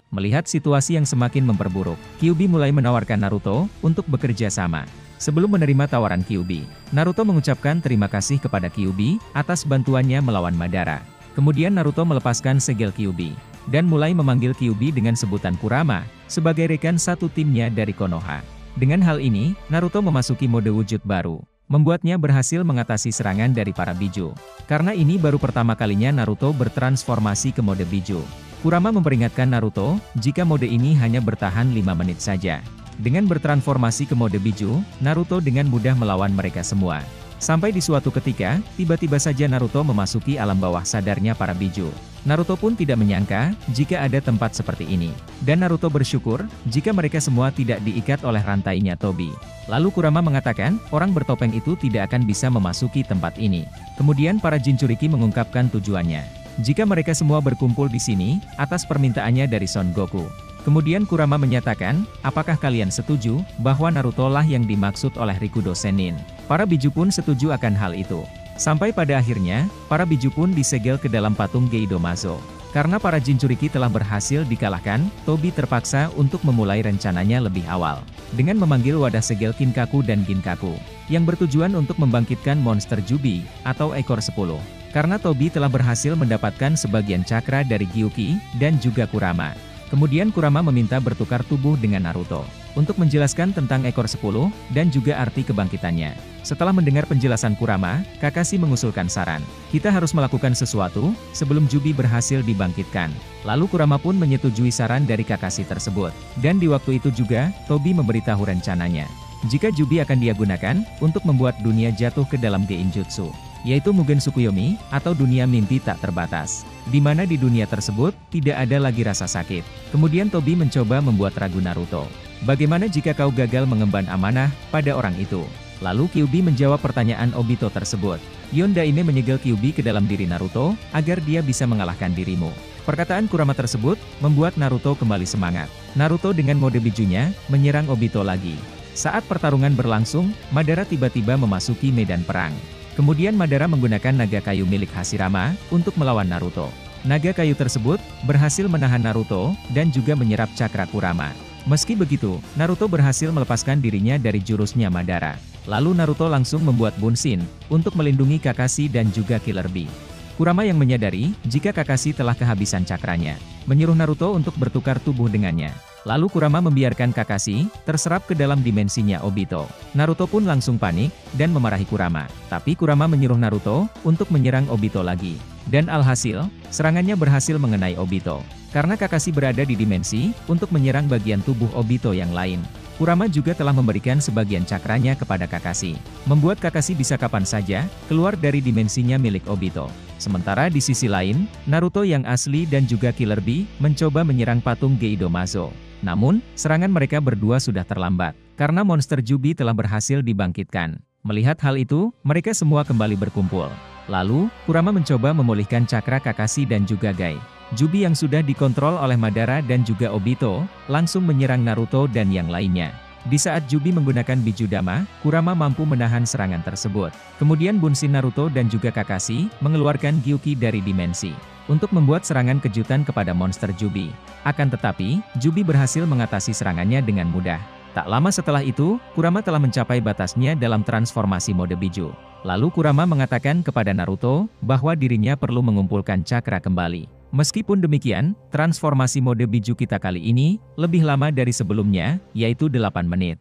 Melihat situasi yang semakin memperburuk, Kyuubi mulai menawarkan Naruto untuk bekerja sama. Sebelum menerima tawaran Kyuubi, Naruto mengucapkan terima kasih kepada Kyuubi atas bantuannya melawan Madara. Kemudian Naruto melepaskan segel Kyuubi dan mulai memanggil Kyuubi dengan sebutan Kurama sebagai rekan satu timnya dari Konoha. Dengan hal ini, Naruto memasuki mode wujud baru, membuatnya berhasil mengatasi serangan dari para Biju. Karena ini baru pertama kalinya Naruto bertransformasi ke mode Biju. Kurama memperingatkan Naruto jika mode ini hanya bertahan 5 menit saja. Dengan bertransformasi ke mode Biju, Naruto dengan mudah melawan mereka semua. Sampai di suatu ketika, tiba-tiba saja Naruto memasuki alam bawah sadarnya para Biju. Naruto pun tidak menyangka jika ada tempat seperti ini. Dan Naruto bersyukur jika mereka semua tidak diikat oleh rantainya Tobi. Lalu Kurama mengatakan, orang bertopeng itu tidak akan bisa memasuki tempat ini. Kemudian para Jinchuriki mengungkapkan tujuannya. Jika mereka semua berkumpul di sini, atas permintaannya dari Son Goku. Kemudian Kurama menyatakan, apakah kalian setuju bahwa Naruto lah yang dimaksud oleh Rikudo Sennin? Para Biju pun setuju akan hal itu. Sampai pada akhirnya, para Biju pun disegel ke dalam patung Geidomazo. Karena para Jinchuriki telah berhasil dikalahkan, Tobi terpaksa untuk memulai rencananya lebih awal. Dengan memanggil wadah segel Kinkaku dan Ginkaku, yang bertujuan untuk membangkitkan monster Jubi, atau ekor 10. Karena Tobi telah berhasil mendapatkan sebagian cakra dari Gyuki, dan juga Kurama. Kemudian Kurama meminta bertukar tubuh dengan Naruto, untuk menjelaskan tentang ekor 10, dan juga arti kebangkitannya. Setelah mendengar penjelasan Kurama, Kakashi mengusulkan saran. Kita harus melakukan sesuatu, sebelum Jubi berhasil dibangkitkan. Lalu Kurama pun menyetujui saran dari Kakashi tersebut. Dan di waktu itu juga, Tobi memberitahu rencananya. Jika Jubi akan dia gunakan, untuk membuat dunia jatuh ke dalam Geinjutsu, yaitu Mugen Tsukuyomi, atau dunia mimpi tak terbatas. Di mana di dunia tersebut, tidak ada lagi rasa sakit. Kemudian Tobi mencoba membuat ragu Naruto. Bagaimana jika kau gagal mengemban amanah pada orang itu? Lalu Kyuubi menjawab pertanyaan Obito tersebut. Yondaime menyegel Kyuubi ke dalam diri Naruto, agar dia bisa mengalahkan dirimu. Perkataan Kurama tersebut, membuat Naruto kembali semangat. Naruto dengan mode bijunya, menyerang Obito lagi. Saat pertarungan berlangsung, Madara tiba-tiba memasuki medan perang. Kemudian Madara menggunakan naga kayu milik Hashirama, untuk melawan Naruto. Naga kayu tersebut, berhasil menahan Naruto, dan juga menyerap cakra Kurama. Meski begitu, Naruto berhasil melepaskan dirinya dari jurusnya Madara. Lalu Naruto langsung membuat Bunshin, untuk melindungi Kakashi dan juga Killer Bee. Kurama yang menyadari, jika Kakashi telah kehabisan cakranya, menyuruh Naruto untuk bertukar tubuh dengannya. Lalu Kurama membiarkan Kakashi, terserap ke dalam dimensinya Obito. Naruto pun langsung panik, dan memarahi Kurama. Tapi Kurama menyuruh Naruto, untuk menyerang Obito lagi. Dan alhasil, serangannya berhasil mengenai Obito. Karena Kakashi berada di dimensi, untuk menyerang bagian tubuh Obito yang lain. Kurama juga telah memberikan sebagian cakranya kepada Kakashi. Membuat Kakashi bisa kapan saja, keluar dari dimensinya milik Obito. Sementara di sisi lain, Naruto yang asli dan juga Killer Bee, mencoba menyerang patung Geidomazo. Namun, serangan mereka berdua sudah terlambat, karena monster Jubi telah berhasil dibangkitkan. Melihat hal itu, mereka semua kembali berkumpul. Lalu, Kurama mencoba memulihkan cakra Kakashi dan juga Gai. Jubi yang sudah dikontrol oleh Madara dan juga Obito, langsung menyerang Naruto dan yang lainnya. Di saat Jubi menggunakan Bijudama, Kurama mampu menahan serangan tersebut. Kemudian Bunshin Naruto dan juga Kakashi, mengeluarkan Gyuki dari dimensi, untuk membuat serangan kejutan kepada monster Jubi. Akan tetapi, Jubi berhasil mengatasi serangannya dengan mudah. Tak lama setelah itu, Kurama telah mencapai batasnya dalam transformasi mode Biju. Lalu Kurama mengatakan kepada Naruto, bahwa dirinya perlu mengumpulkan cakra kembali. Meskipun demikian, transformasi mode Biju kita kali ini, lebih lama dari sebelumnya, yaitu 8 menit.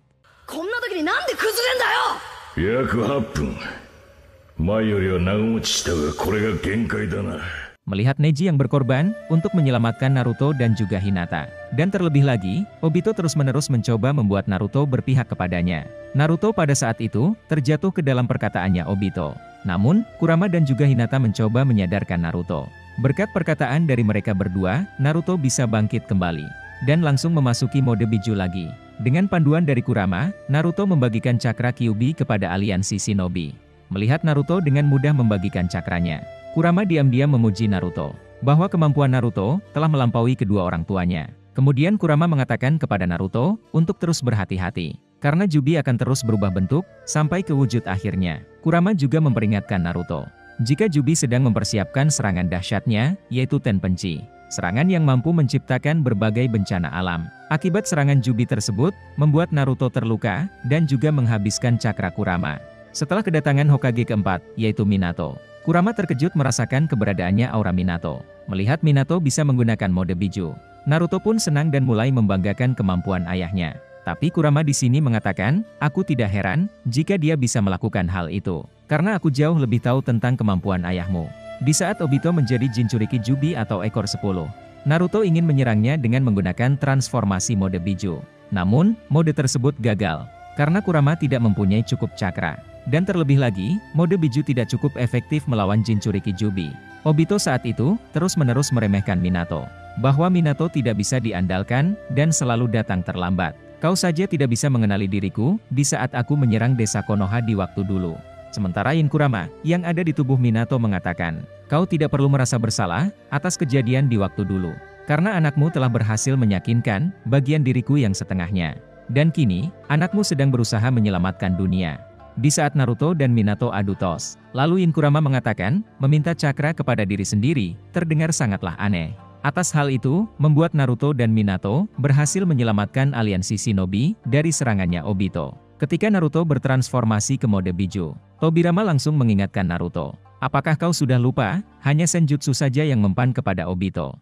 Melihat Neji yang berkorban, untuk menyelamatkan Naruto dan juga Hinata. Dan terlebih lagi, Obito terus-menerus mencoba membuat Naruto berpihak kepadanya. Naruto pada saat itu, terjatuh ke dalam perkataannya Obito. Namun, Kurama dan juga Hinata mencoba menyadarkan Naruto. Berkat perkataan dari mereka berdua, Naruto bisa bangkit kembali. Dan langsung memasuki mode Biju lagi. Dengan panduan dari Kurama, Naruto membagikan cakra Kyuubi kepada aliansi Shinobi. Melihat Naruto dengan mudah membagikan cakranya, Kurama diam-diam memuji Naruto, bahwa kemampuan Naruto telah melampaui kedua orang tuanya. Kemudian Kurama mengatakan kepada Naruto untuk terus berhati-hati, karena Jubi akan terus berubah bentuk sampai ke wujud akhirnya. Kurama juga memperingatkan Naruto, jika Jubi sedang mempersiapkan serangan dahsyatnya, yaitu Tenpenchi. Serangan yang mampu menciptakan berbagai bencana alam. Akibat serangan Jubi tersebut, membuat Naruto terluka, dan juga menghabiskan cakra Kurama. Setelah kedatangan Hokage keempat, yaitu Minato, Kurama terkejut merasakan keberadaannya aura Minato. Melihat Minato bisa menggunakan mode Biju, Naruto pun senang dan mulai membanggakan kemampuan ayahnya. Tapi Kurama di sini mengatakan, aku tidak heran jika dia bisa melakukan hal itu, karena aku jauh lebih tahu tentang kemampuan ayahmu. Di saat Obito menjadi Jinchuriki Jubi atau ekor 10, Naruto ingin menyerangnya dengan menggunakan transformasi mode Biju. Namun, mode tersebut gagal, karena Kurama tidak mempunyai cukup cakra. Dan terlebih lagi, mode Biju tidak cukup efektif melawan Jinchuriki Jubi. Obito saat itu, terus-menerus meremehkan Minato, bahwa Minato tidak bisa diandalkan, dan selalu datang terlambat. Kau saja tidak bisa mengenali diriku, di saat aku menyerang desa Konoha di waktu dulu. Sementara Yin Kurama, yang ada di tubuh Minato mengatakan, kau tidak perlu merasa bersalah atas kejadian di waktu dulu. Karena anakmu telah berhasil meyakinkan bagian diriku yang setengahnya. Dan kini, anakmu sedang berusaha menyelamatkan dunia. Di saat Naruto dan Minato adu tos, lalu Yin Kurama mengatakan, meminta cakra kepada diri sendiri, terdengar sangatlah aneh. Atas hal itu, membuat Naruto dan Minato berhasil menyelamatkan aliansi Shinobi dari serangannya Obito. Ketika Naruto bertransformasi ke mode Biju, Tobirama langsung mengingatkan Naruto. Apakah kau sudah lupa? Hanya Senjutsu saja yang mempan kepada Obito.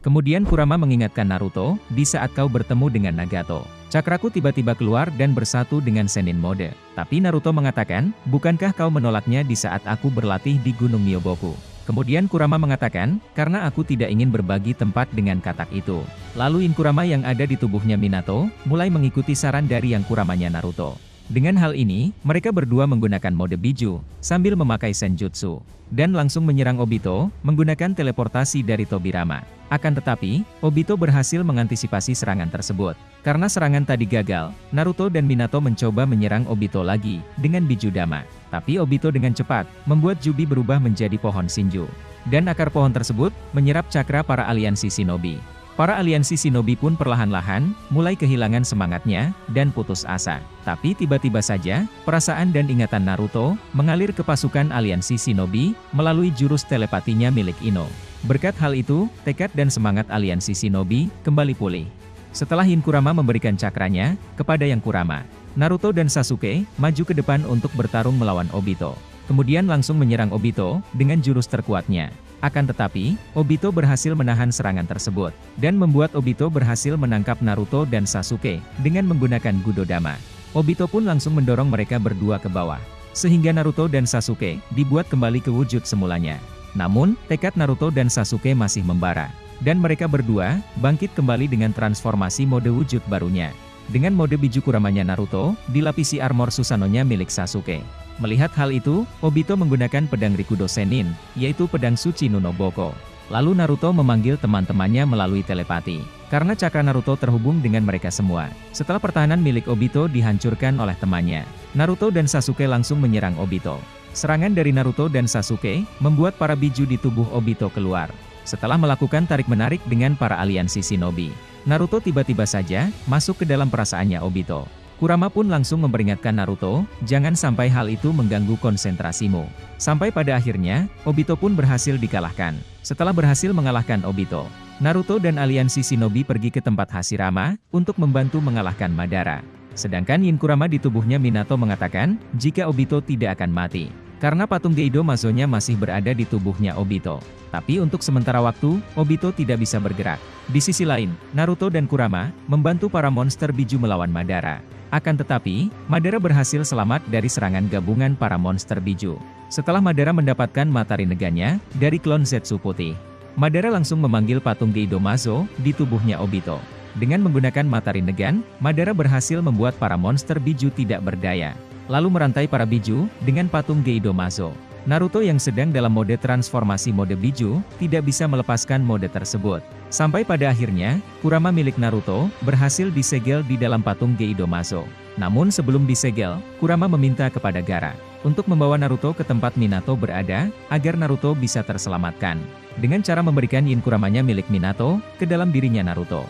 Kemudian Kurama mengingatkan Naruto, di saat kau bertemu dengan Nagato, cakraku tiba-tiba keluar dan bersatu dengan Sennin mode. Tapi Naruto mengatakan, bukankah kau menolaknya di saat aku berlatih di Gunung Myoboku? Kemudian Kurama mengatakan, karena aku tidak ingin berbagi tempat dengan katak itu. Lalu Yin Kurama yang ada di tubuhnya Minato, mulai mengikuti saran dari yang Kuramanya Naruto. Dengan hal ini, mereka berdua menggunakan mode Biju, sambil memakai Senjutsu, dan langsung menyerang Obito, menggunakan teleportasi dari Tobirama. Akan tetapi, Obito berhasil mengantisipasi serangan tersebut. Karena serangan tadi gagal, Naruto dan Minato mencoba menyerang Obito lagi, dengan Biju Dama. Tapi Obito dengan cepat, membuat Jubi berubah menjadi pohon Shinju. Dan akar pohon tersebut, menyerap cakra para aliansi Shinobi. Para aliansi Shinobi pun perlahan-lahan, mulai kehilangan semangatnya, dan putus asa. Tapi tiba-tiba saja, perasaan dan ingatan Naruto, mengalir ke pasukan aliansi Shinobi, melalui jurus telepatinya milik Ino. Berkat hal itu, tekad dan semangat aliansi Shinobi, kembali pulih. Setelah Yin Kurama memberikan cakranya, kepada Yang Kurama, Naruto dan Sasuke, maju ke depan untuk bertarung melawan Obito. Kemudian langsung menyerang Obito, dengan jurus terkuatnya. Akan tetapi, Obito berhasil menahan serangan tersebut, dan membuat Obito berhasil menangkap Naruto dan Sasuke, dengan menggunakan Gudodama. Obito pun langsung mendorong mereka berdua ke bawah, sehingga Naruto dan Sasuke, dibuat kembali ke wujud semulanya. Namun, tekad Naruto dan Sasuke masih membara, dan mereka berdua, bangkit kembali dengan transformasi mode wujud barunya. Dengan mode Biju Kuramanya Naruto, dilapisi armor Susanoo-nya milik Sasuke. Melihat hal itu, Obito menggunakan pedang Rikudo Sennin, yaitu pedang suci Nunoboko. Lalu Naruto memanggil teman-temannya melalui telepati, karena cakra Naruto terhubung dengan mereka semua. Setelah pertahanan milik Obito dihancurkan oleh temannya, Naruto dan Sasuke langsung menyerang Obito. Serangan dari Naruto dan Sasuke, membuat para Biju di tubuh Obito keluar. Setelah melakukan tarik-menarik dengan para aliansi Shinobi, Naruto tiba-tiba saja, masuk ke dalam perasaannya Obito. Kurama pun langsung memperingatkan Naruto, jangan sampai hal itu mengganggu konsentrasimu. Sampai pada akhirnya, Obito pun berhasil dikalahkan. Setelah berhasil mengalahkan Obito, Naruto dan aliansi Shinobi pergi ke tempat Hashirama, untuk membantu mengalahkan Madara. Sedangkan Yin Kurama di tubuhnya Minato mengatakan, jika Obito tidak akan mati. Karena patung Geido Mazo-nya masih berada di tubuhnya Obito. Tapi untuk sementara waktu, Obito tidak bisa bergerak. Di sisi lain, Naruto dan Kurama, membantu para monster Biju melawan Madara. Akan tetapi, Madara berhasil selamat dari serangan gabungan para monster Biju. Setelah Madara mendapatkan mata Rinnegan-nya dari klon Zetsu putih, Madara langsung memanggil patung Geido Mazo di tubuhnya Obito. Dengan menggunakan mata Rinnegan, Madara berhasil membuat para monster Biju tidak berdaya. Lalu merantai para Biju dengan patung Geido Mazo. Naruto yang sedang dalam mode transformasi mode Biju, tidak bisa melepaskan mode tersebut. Sampai pada akhirnya, Kurama milik Naruto, berhasil disegel di dalam patung Geido Mazo. Namun sebelum disegel, Kurama meminta kepada Gaara, untuk membawa Naruto ke tempat Minato berada, agar Naruto bisa terselamatkan. Dengan cara memberikan Yin Kuramanya milik Minato, ke dalam dirinya Naruto.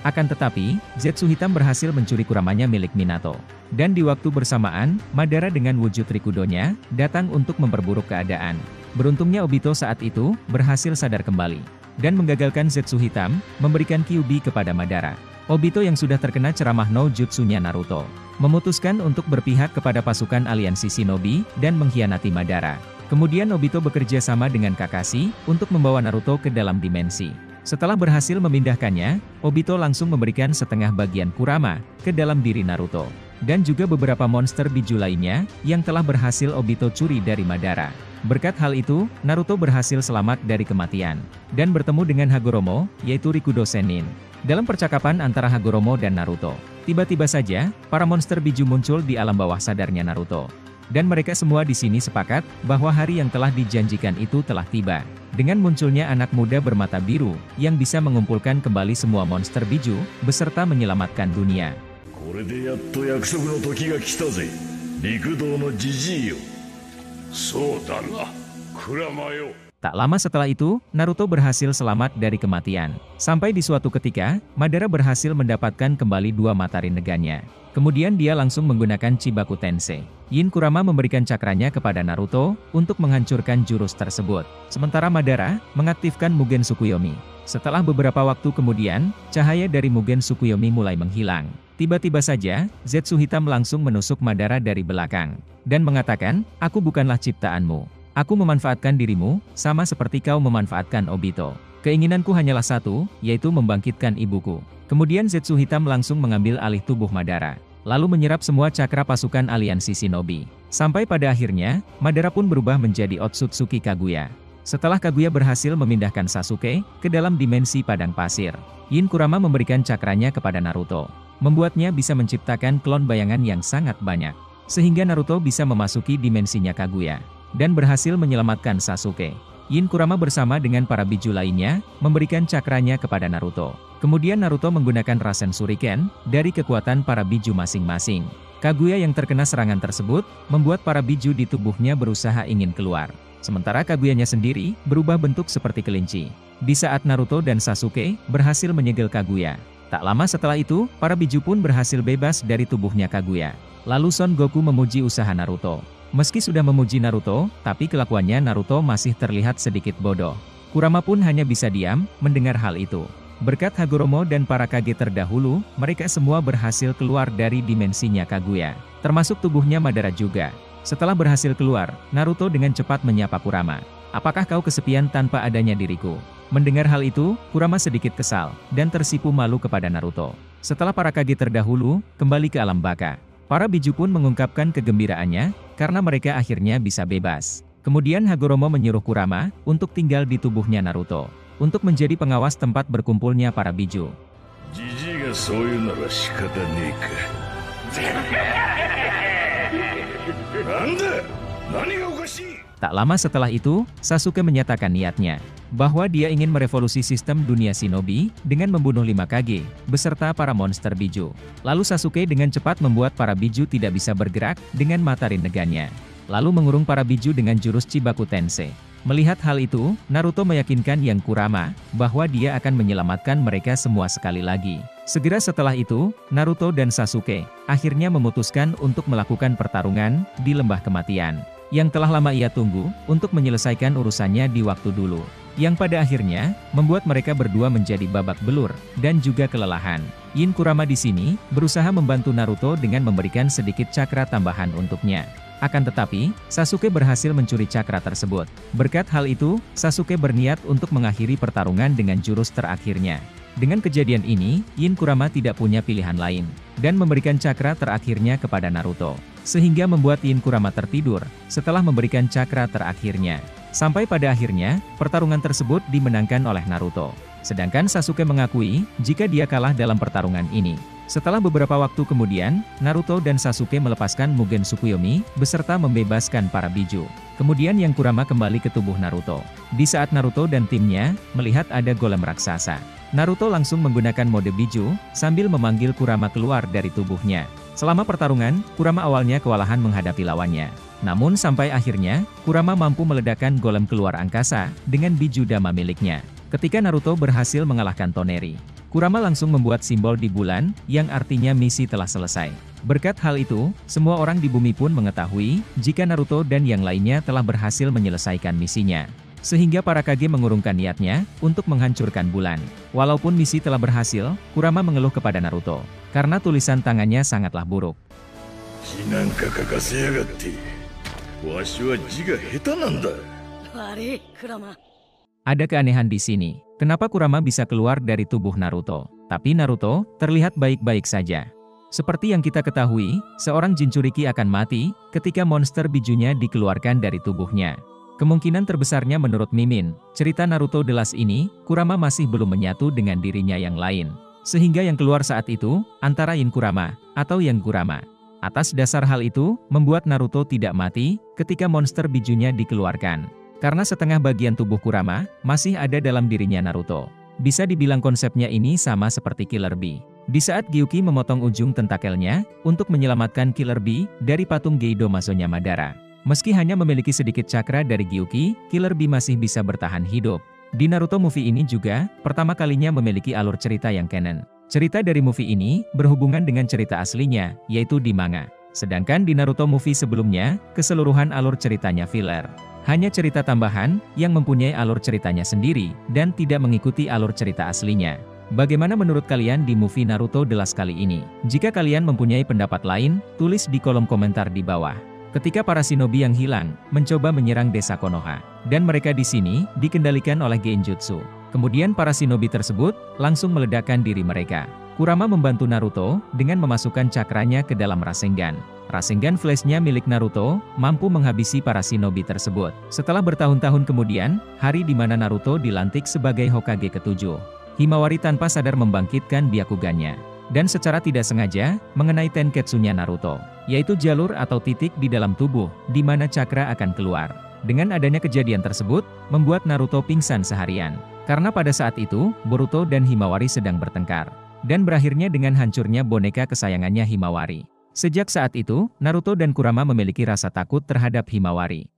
Akan tetapi, Zetsu Hitam berhasil mencuri Kuramanya milik Minato. Dan di waktu bersamaan, Madara dengan wujud Rikudonya, datang untuk memperburuk keadaan. Beruntungnya Obito saat itu, berhasil sadar kembali. Dan menggagalkan Zetsu Hitam, memberikan Kyuubi kepada Madara. Obito yang sudah terkena ceramah no jutsunya Naruto, memutuskan untuk berpihak kepada pasukan aliansi Shinobi, dan mengkhianati Madara. Kemudian Obito bekerja sama dengan Kakashi, untuk membawa Naruto ke dalam dimensi. Setelah berhasil memindahkannya, Obito langsung memberikan setengah bagian Kurama, ke dalam diri Naruto. Dan juga beberapa monster biju lainnya, yang telah berhasil Obito curi dari Madara. Berkat hal itu, Naruto berhasil selamat dari kematian. Dan bertemu dengan Hagoromo, yaitu Rikudo Sennin. Dalam percakapan antara Hagoromo dan Naruto, tiba-tiba saja, para monster biju muncul di alam bawah sadarnya Naruto. Dan mereka semua di sini sepakat, bahwa hari yang telah dijanjikan itu telah tiba. Dengan munculnya anak muda bermata biru, yang bisa mengumpulkan kembali semua monster biju, beserta menyelamatkan dunia. Tak lama setelah itu, Naruto berhasil selamat dari kematian. Sampai di suatu ketika, Madara berhasil mendapatkan kembali 2 mata rinnegannya. Kemudian dia langsung menggunakan Chibaku Tensei. Yin Kurama memberikan cakranya kepada Naruto, untuk menghancurkan jurus tersebut. Sementara Madara, mengaktifkan Mugen Tsukuyomi. Setelah beberapa waktu kemudian, cahaya dari Mugen Tsukuyomi mulai menghilang. Tiba-tiba saja, Zetsu Hitam langsung menusuk Madara dari belakang. Dan mengatakan, aku bukanlah ciptaanmu. Aku memanfaatkan dirimu, sama seperti kau memanfaatkan Obito. Keinginanku hanyalah satu, yaitu membangkitkan ibuku. Kemudian Zetsu Hitam langsung mengambil alih tubuh Madara. Lalu menyerap semua cakra pasukan aliansi Shinobi. Sampai pada akhirnya, Madara pun berubah menjadi Otsutsuki Kaguya. Setelah Kaguya berhasil memindahkan Sasuke, ke dalam dimensi padang pasir. Yin Kurama memberikan cakranya kepada Naruto. Membuatnya bisa menciptakan klon bayangan yang sangat banyak. Sehingga Naruto bisa memasuki dimensinya Kaguya. Dan berhasil menyelamatkan Sasuke. Yin Kurama bersama dengan para biju lainnya, memberikan cakranya kepada Naruto. Kemudian Naruto menggunakan Rasen Shuriken, dari kekuatan para biju masing-masing. Kaguya yang terkena serangan tersebut, membuat para biju di tubuhnya berusaha ingin keluar. Sementara Kaguyanya sendiri, berubah bentuk seperti kelinci. Di saat Naruto dan Sasuke, berhasil menyegel Kaguya. Tak lama setelah itu, para biju pun berhasil bebas dari tubuhnya Kaguya. Lalu Son Goku memuji usaha Naruto. Meski sudah memuji Naruto, tapi kelakuannya Naruto masih terlihat sedikit bodoh. Kurama pun hanya bisa diam, mendengar hal itu. Berkat Hagoromo dan para Kage terdahulu, mereka semua berhasil keluar dari dimensinya Kaguya. Termasuk tubuhnya Madara juga. Setelah berhasil keluar, Naruto dengan cepat menyapa Kurama. Apakah kau kesepian tanpa adanya diriku? Mendengar hal itu, Kurama sedikit kesal, dan tersipu malu kepada Naruto. Setelah para Kage terdahulu, kembali ke alam baka. Para biju pun mengungkapkan kegembiraannya, karena mereka akhirnya bisa bebas. Kemudian Hagoromo menyuruh Kurama, untuk tinggal di tubuhnya Naruto. Untuk menjadi pengawas tempat berkumpulnya para biju. Tak lama setelah itu, Sasuke menyatakan niatnya, bahwa dia ingin merevolusi sistem dunia Shinobi, dengan membunuh 5 Kage, beserta para monster biju. Lalu Sasuke dengan cepat membuat para biju tidak bisa bergerak, dengan mata rinnegannya. Lalu mengurung para biju dengan jurus Chibaku Tensei. Melihat hal itu, Naruto meyakinkan Yang Kurama, bahwa dia akan menyelamatkan mereka semua sekali lagi. Segera setelah itu, Naruto dan Sasuke, akhirnya memutuskan untuk melakukan pertarungan, di lembah kematian. Yang telah lama ia tunggu, untuk menyelesaikan urusannya di waktu dulu. Yang pada akhirnya, membuat mereka berdua menjadi babak belur, dan juga kelelahan. Yin Kurama di sini, berusaha membantu Naruto dengan memberikan sedikit cakra tambahan untuknya. Akan tetapi, Sasuke berhasil mencuri cakra tersebut. Berkat hal itu, Sasuke berniat untuk mengakhiri pertarungan dengan jurus terakhirnya. Dengan kejadian ini, Yin Kurama tidak punya pilihan lain, dan memberikan cakra terakhirnya kepada Naruto. Sehingga membuat Yin Kurama tertidur, setelah memberikan cakra terakhirnya. Sampai pada akhirnya, pertarungan tersebut dimenangkan oleh Naruto. Sedangkan Sasuke mengakui, jika dia kalah dalam pertarungan ini. Setelah beberapa waktu kemudian, Naruto dan Sasuke melepaskan Mugen Tsukuyomi, beserta membebaskan para biju. Kemudian Yang Kurama kembali ke tubuh Naruto. Di saat Naruto dan timnya, melihat ada golem raksasa. Naruto langsung menggunakan mode Biju, sambil memanggil Kurama keluar dari tubuhnya. Selama pertarungan, Kurama awalnya kewalahan menghadapi lawannya. Namun sampai akhirnya, Kurama mampu meledakkan golem keluar angkasa, dengan Biju Dama miliknya. Ketika Naruto berhasil mengalahkan Toneri, Kurama langsung membuat simbol di bulan, yang artinya misi telah selesai. Berkat hal itu, semua orang di bumi pun mengetahui, jika Naruto dan yang lainnya telah berhasil menyelesaikan misinya. Sehingga para Kage mengurungkan niatnya, untuk menghancurkan bulan. Walaupun misi telah berhasil, Kurama mengeluh kepada Naruto, karena tulisan tangannya sangatlah buruk. Ada keanehan di sini. Kenapa Kurama bisa keluar dari tubuh Naruto? Tapi Naruto terlihat baik-baik saja. Seperti yang kita ketahui, seorang Jinchuriki akan mati ketika monster bijunya dikeluarkan dari tubuhnya. Kemungkinan terbesarnya menurut Mimin, cerita Naruto The Last ini, Kurama masih belum menyatu dengan dirinya yang lain. Sehingga yang keluar saat itu, antara Yin Kurama, atau Yang Kurama. Atas dasar hal itu, membuat Naruto tidak mati ketika monster bijunya dikeluarkan. Karena setengah bagian tubuh Kurama masih ada dalam dirinya Naruto. Bisa dibilang konsepnya ini sama seperti Killer Bee. Di saat Gyuki memotong ujung tentakelnya untuk menyelamatkan Killer Bee dari patung Geido Mazonya Madara. Meski hanya memiliki sedikit cakra dari Gyuki, Killer Bee masih bisa bertahan hidup. Di Naruto movie ini juga pertama kalinya memiliki alur cerita yang canon. Cerita dari movie ini berhubungan dengan cerita aslinya, yaitu di manga. Sedangkan di Naruto movie sebelumnya, keseluruhan alur ceritanya filler. Hanya cerita tambahan, yang mempunyai alur ceritanya sendiri, dan tidak mengikuti alur cerita aslinya. Bagaimana menurut kalian di movie Naruto The Last kali ini? Jika kalian mempunyai pendapat lain, tulis di kolom komentar di bawah. Ketika para shinobi yang hilang, mencoba menyerang desa Konoha. Dan mereka di sini, dikendalikan oleh Genjutsu. Kemudian para shinobi tersebut, langsung meledakkan diri mereka. Kurama membantu Naruto, dengan memasukkan cakranya ke dalam Rasengan. Rasengan flashnya milik Naruto, mampu menghabisi para shinobi tersebut. Setelah bertahun-tahun kemudian, hari di mana Naruto dilantik sebagai Hokage ke-7. Himawari tanpa sadar membangkitkan Byakugannya. Dan secara tidak sengaja, mengenai Tenketsunya Naruto. Yaitu jalur atau titik di dalam tubuh, di mana cakra akan keluar. Dengan adanya kejadian tersebut, membuat Naruto pingsan seharian. Karena pada saat itu, Boruto dan Himawari sedang bertengkar. Dan berakhirnya dengan hancurnya boneka kesayangannya Himawari. Sejak saat itu, Naruto dan Kurama memiliki rasa takut terhadap Himawari.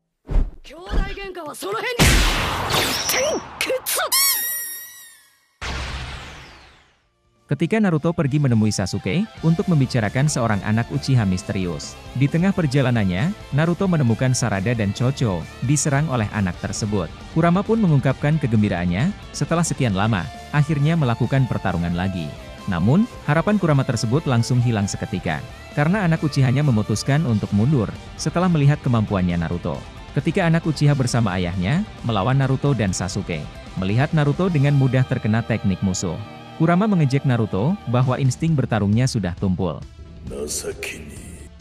Ketika Naruto pergi menemui Sasuke, untuk membicarakan seorang anak Uchiha misterius. Di tengah perjalanannya, Naruto menemukan Sarada dan Chocho, diserang oleh anak tersebut. Kurama pun mengungkapkan kegembiraannya, setelah sekian lama, akhirnya melakukan pertarungan lagi. Namun, harapan Kurama tersebut langsung hilang seketika. Karena anak Uchihanya memutuskan untuk mundur, setelah melihat kemampuannya Naruto. Ketika anak Uchiha bersama ayahnya, melawan Naruto dan Sasuke. Melihat Naruto dengan mudah terkena teknik musuh. Kurama mengejek Naruto, bahwa insting bertarungnya sudah tumpul.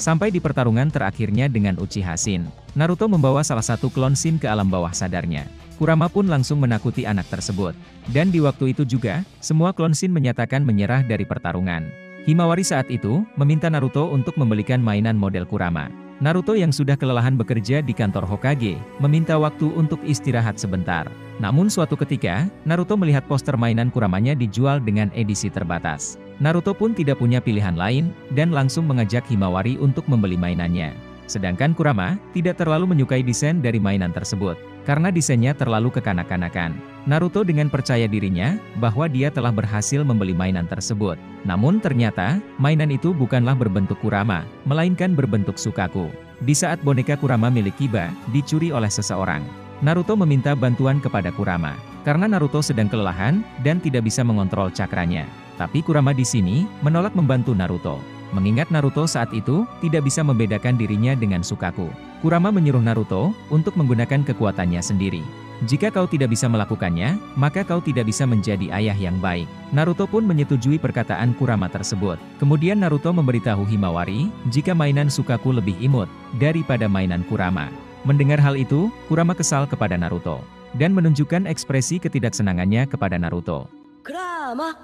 Sampai di pertarungan terakhirnya dengan Uchiha Shin. Naruto membawa salah satu klon Shin ke alam bawah sadarnya. Kurama pun langsung menakuti anak tersebut. Dan di waktu itu juga, semua klon Shin menyatakan menyerah dari pertarungan. Himawari saat itu, meminta Naruto untuk membelikan mainan model Kurama. Naruto yang sudah kelelahan bekerja di kantor Hokage, meminta waktu untuk istirahat sebentar. Namun suatu ketika, Naruto melihat poster mainan Kuramanya dijual dengan edisi terbatas. Naruto pun tidak punya pilihan lain, dan langsung mengajak Himawari untuk membeli mainannya. Sedangkan Kurama, tidak terlalu menyukai desain dari mainan tersebut, karena desainnya terlalu kekanak-kanakan. Naruto dengan percaya dirinya, bahwa dia telah berhasil membeli mainan tersebut. Namun ternyata, mainan itu bukanlah berbentuk Kurama, melainkan berbentuk Sukaku. Di saat boneka Kurama milik Kiba, dicuri oleh seseorang. Naruto meminta bantuan kepada Kurama, karena Naruto sedang kelelahan, dan tidak bisa mengontrol cakranya. Tapi Kurama di sini, menolak membantu Naruto. Mengingat Naruto saat itu, tidak bisa membedakan dirinya dengan Sukaku. Kurama menyuruh Naruto, untuk menggunakan kekuatannya sendiri. Jika kau tidak bisa melakukannya, maka kau tidak bisa menjadi ayah yang baik. Naruto pun menyetujui perkataan Kurama tersebut. Kemudian Naruto memberitahu Himawari, jika mainan Sukaku lebih imut, daripada mainan Kurama. Mendengar hal itu, Kurama kesal kepada Naruto. Dan menunjukkan ekspresi ketidaksenangannya kepada Naruto. Kurama!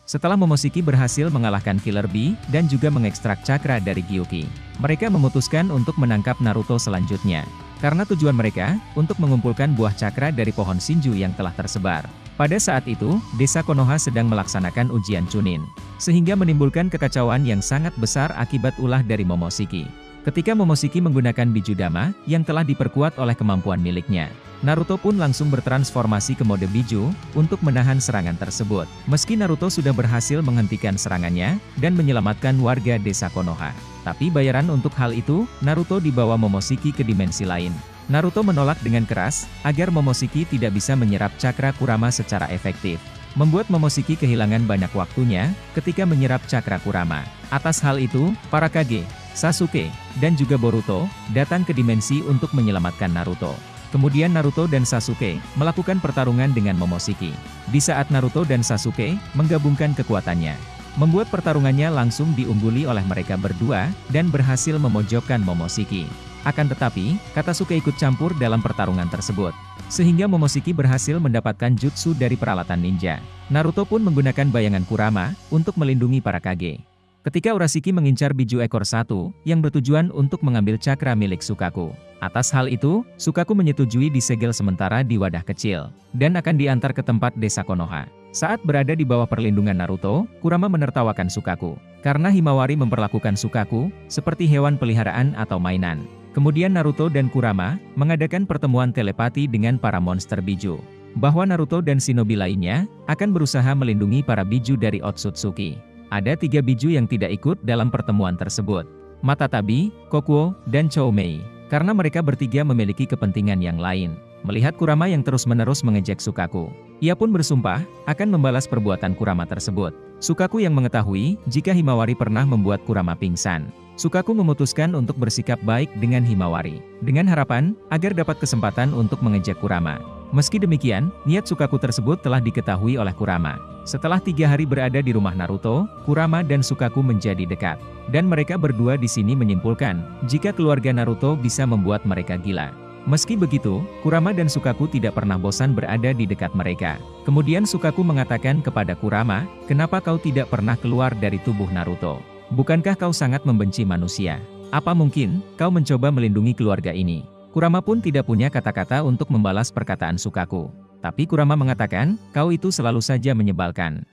Setelah Momoshiki berhasil mengalahkan Killer Bee, dan juga mengekstrak cakra dari Gyuki, mereka memutuskan untuk menangkap Naruto selanjutnya. Karena tujuan mereka, untuk mengumpulkan buah cakra dari pohon Shinju yang telah tersebar. Pada saat itu, desa Konoha sedang melaksanakan ujian Chunin, sehingga menimbulkan kekacauan yang sangat besar akibat ulah dari Momoshiki. Ketika Momoshiki menggunakan biju dama, yang telah diperkuat oleh kemampuan miliknya, Naruto pun langsung bertransformasi ke mode biju, untuk menahan serangan tersebut. Meski Naruto sudah berhasil menghentikan serangannya, dan menyelamatkan warga desa Konoha. Tapi bayaran untuk hal itu, Naruto dibawa Momoshiki ke dimensi lain. Naruto menolak dengan keras, agar Momoshiki tidak bisa menyerap cakra Kurama secara efektif. Membuat Momoshiki kehilangan banyak waktunya, ketika menyerap cakra Kurama. Atas hal itu, para Kage, Sasuke, dan juga Boruto, datang ke dimensi untuk menyelamatkan Naruto. Kemudian Naruto dan Sasuke, melakukan pertarungan dengan Momoshiki. Di saat Naruto dan Sasuke, menggabungkan kekuatannya, membuat pertarungannya langsung diungguli oleh mereka berdua, dan berhasil memojokkan Momoshiki. Akan tetapi, Katasuke ikut campur dalam pertarungan tersebut. Sehingga Momoshiki berhasil mendapatkan jutsu dari peralatan ninja. Naruto pun menggunakan bayangan Kurama, untuk melindungi para Kage. Ketika Urashiki mengincar biju ekor satu, yang bertujuan untuk mengambil cakra milik Sukaku. Atas hal itu, Sukaku menyetujui disegel sementara di wadah kecil, dan akan diantar ke tempat desa Konoha. Saat berada di bawah perlindungan Naruto, Kurama menertawakan Sukaku, karena Himawari memperlakukan Sukaku, seperti hewan peliharaan atau mainan. Kemudian Naruto dan Kurama, mengadakan pertemuan telepati dengan para monster biju. Bahwa Naruto dan shinobi lainnya, akan berusaha melindungi para biju dari Otsutsuki. Ada 3 biju yang tidak ikut dalam pertemuan tersebut. Matatabi, Kokuo, dan Choumei. Karena mereka bertiga memiliki kepentingan yang lain. Melihat Kurama yang terus-menerus mengejek Sukaku, ia pun bersumpah, akan membalas perbuatan Kurama tersebut. Sukaku yang mengetahui, jika Himawari pernah membuat Kurama pingsan. Sukaku memutuskan untuk bersikap baik dengan Himawari, dengan harapan, agar dapat kesempatan untuk mengejek Kurama. Meski demikian, niat Sukaku tersebut telah diketahui oleh Kurama. Setelah 3 hari berada di rumah Naruto, Kurama dan Sukaku menjadi dekat. Dan mereka berdua di sini menyimpulkan, jika keluarga Naruto bisa membuat mereka gila. Meski begitu, Kurama dan Sukaku tidak pernah bosan berada di dekat mereka. Kemudian Sukaku mengatakan kepada Kurama, kenapa kau tidak pernah keluar dari tubuh Naruto? Bukankah kau sangat membenci manusia? Apa mungkin, kau mencoba melindungi keluarga ini? Kurama pun tidak punya kata-kata untuk membalas perkataan Sukaku. Tapi Kurama mengatakan, kau itu selalu saja menyebalkan.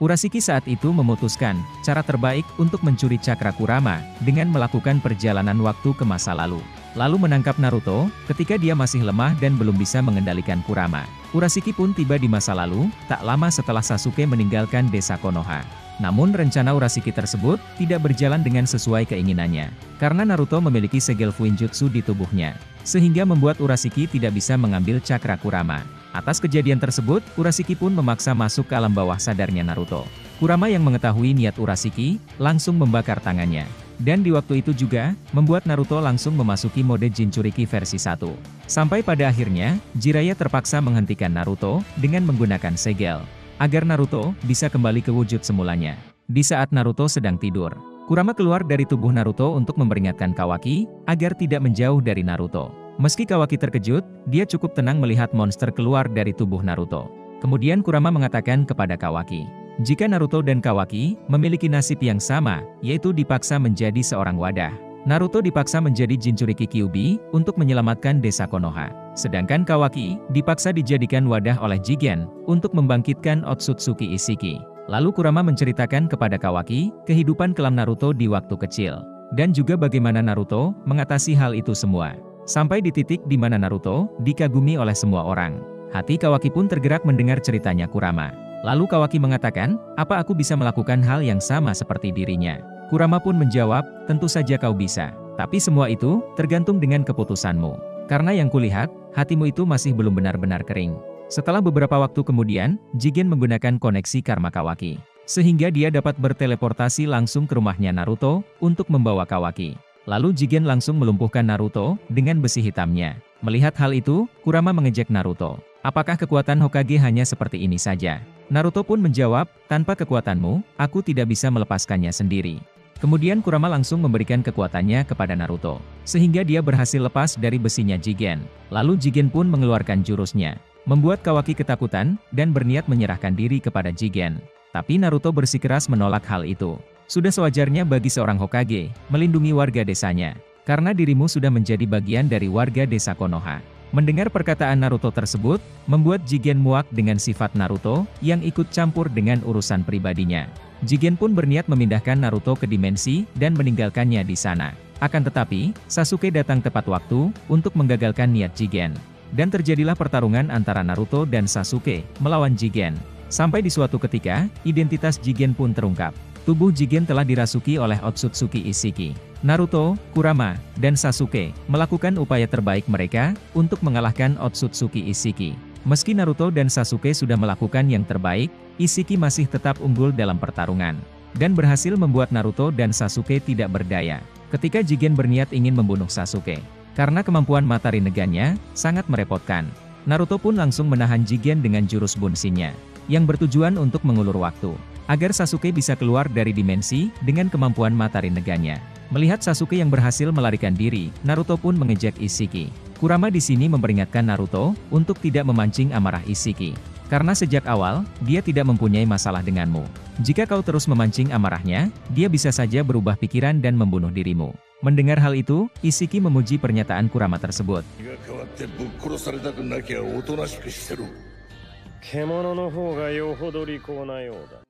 Urashiki saat itu memutuskan, cara terbaik untuk mencuri cakra Kurama, dengan melakukan perjalanan waktu ke masa lalu. Lalu menangkap Naruto, ketika dia masih lemah dan belum bisa mengendalikan Kurama. Urashiki pun tiba di masa lalu, tak lama setelah Sasuke meninggalkan desa Konoha. Namun rencana Urashiki tersebut, tidak berjalan dengan sesuai keinginannya. Karena Naruto memiliki segel Fuinjutsu di tubuhnya. Sehingga membuat Urashiki tidak bisa mengambil cakra Kurama. Atas kejadian tersebut, Urashiki pun memaksa masuk ke alam bawah sadarnya Naruto. Kurama yang mengetahui niat Urashiki, langsung membakar tangannya. Dan di waktu itu juga, membuat Naruto langsung memasuki mode Jinchuriki versi 1. Sampai pada akhirnya, Jiraiya terpaksa menghentikan Naruto, dengan menggunakan segel. Agar Naruto, bisa kembali ke wujud semulanya. Di saat Naruto sedang tidur, Kurama keluar dari tubuh Naruto untuk memperingatkan Kawaki, agar tidak menjauh dari Naruto. Meski Kawaki terkejut, dia cukup tenang melihat monster keluar dari tubuh Naruto. Kemudian Kurama mengatakan kepada Kawaki, jika Naruto dan Kawaki memiliki nasib yang sama, yaitu dipaksa menjadi seorang wadah. Naruto dipaksa menjadi Jinchuriki Kyuubi, untuk menyelamatkan desa Konoha. Sedangkan Kawaki, dipaksa dijadikan wadah oleh Jigen, untuk membangkitkan Otsutsuki Ishiki. Lalu Kurama menceritakan kepada Kawaki, kehidupan kelam Naruto di waktu kecil. Dan juga bagaimana Naruto, mengatasi hal itu semua. Sampai di titik di mana Naruto, dikagumi oleh semua orang. Hati Kawaki pun tergerak mendengar ceritanya Kurama. Lalu Kawaki mengatakan, apa aku bisa melakukan hal yang sama seperti dirinya? Kurama pun menjawab, tentu saja kau bisa. Tapi semua itu, tergantung dengan keputusanmu. Karena yang kulihat, hatimu itu masih belum benar-benar kering. Setelah beberapa waktu kemudian, Jigen menggunakan koneksi karma Kawaki. Sehingga dia dapat berteleportasi langsung ke rumahnya Naruto, untuk membawa Kawaki. Lalu Jigen langsung melumpuhkan Naruto, dengan besi hitamnya. Melihat hal itu, Kurama mengejek Naruto. Apakah kekuatan Hokage hanya seperti ini saja? Naruto pun menjawab, tanpa kekuatanmu, aku tidak bisa melepaskannya sendiri. Kemudian Kurama langsung memberikan kekuatannya kepada Naruto. Sehingga dia berhasil lepas dari besinya Jigen. Lalu Jigen pun mengeluarkan jurusnya. Membuat Kawaki ketakutan, dan berniat menyerahkan diri kepada Jigen. Tapi Naruto bersikeras menolak hal itu. Sudah sewajarnya bagi seorang Hokage, melindungi warga desanya. karena dirimu sudah menjadi bagian dari warga desa Konoha. Mendengar perkataan Naruto tersebut, membuat Jigen muak dengan sifat Naruto, yang ikut campur dengan urusan pribadinya. Jigen pun berniat memindahkan Naruto ke dimensi, dan meninggalkannya di sana. Akan tetapi, Sasuke datang tepat waktu, untuk menggagalkan niat Jigen. Dan terjadilah pertarungan antara Naruto dan Sasuke, melawan Jigen. Sampai di suatu ketika, identitas Jigen pun terungkap. Tubuh Jigen telah dirasuki oleh Otsutsuki Ishiki. Naruto, Kurama, dan Sasuke melakukan upaya terbaik mereka untuk mengalahkan Otsutsuki Ishiki. Meski Naruto dan Sasuke sudah melakukan yang terbaik, Ishiki masih tetap unggul dalam pertarungan dan berhasil membuat Naruto dan Sasuke tidak berdaya. Ketika Jigen berniat ingin membunuh Sasuke, karena kemampuan mata Rinnegan-nya sangat merepotkan, Naruto pun langsung menahan Jigen dengan jurus Bunshin-nya, yang bertujuan untuk mengulur waktu, agar Sasuke bisa keluar dari dimensi dengan kemampuan mata Rinnegan-nya. Melihat Sasuke yang berhasil melarikan diri, Naruto pun mengejek Ishiki. Kurama di sini memperingatkan Naruto untuk tidak memancing amarah Ishiki, karena sejak awal dia tidak mempunyai masalah denganmu. Jika kau terus memancing amarahnya, dia bisa saja berubah pikiran dan membunuh dirimu. Mendengar hal itu, Ishiki memuji pernyataan Kurama tersebut.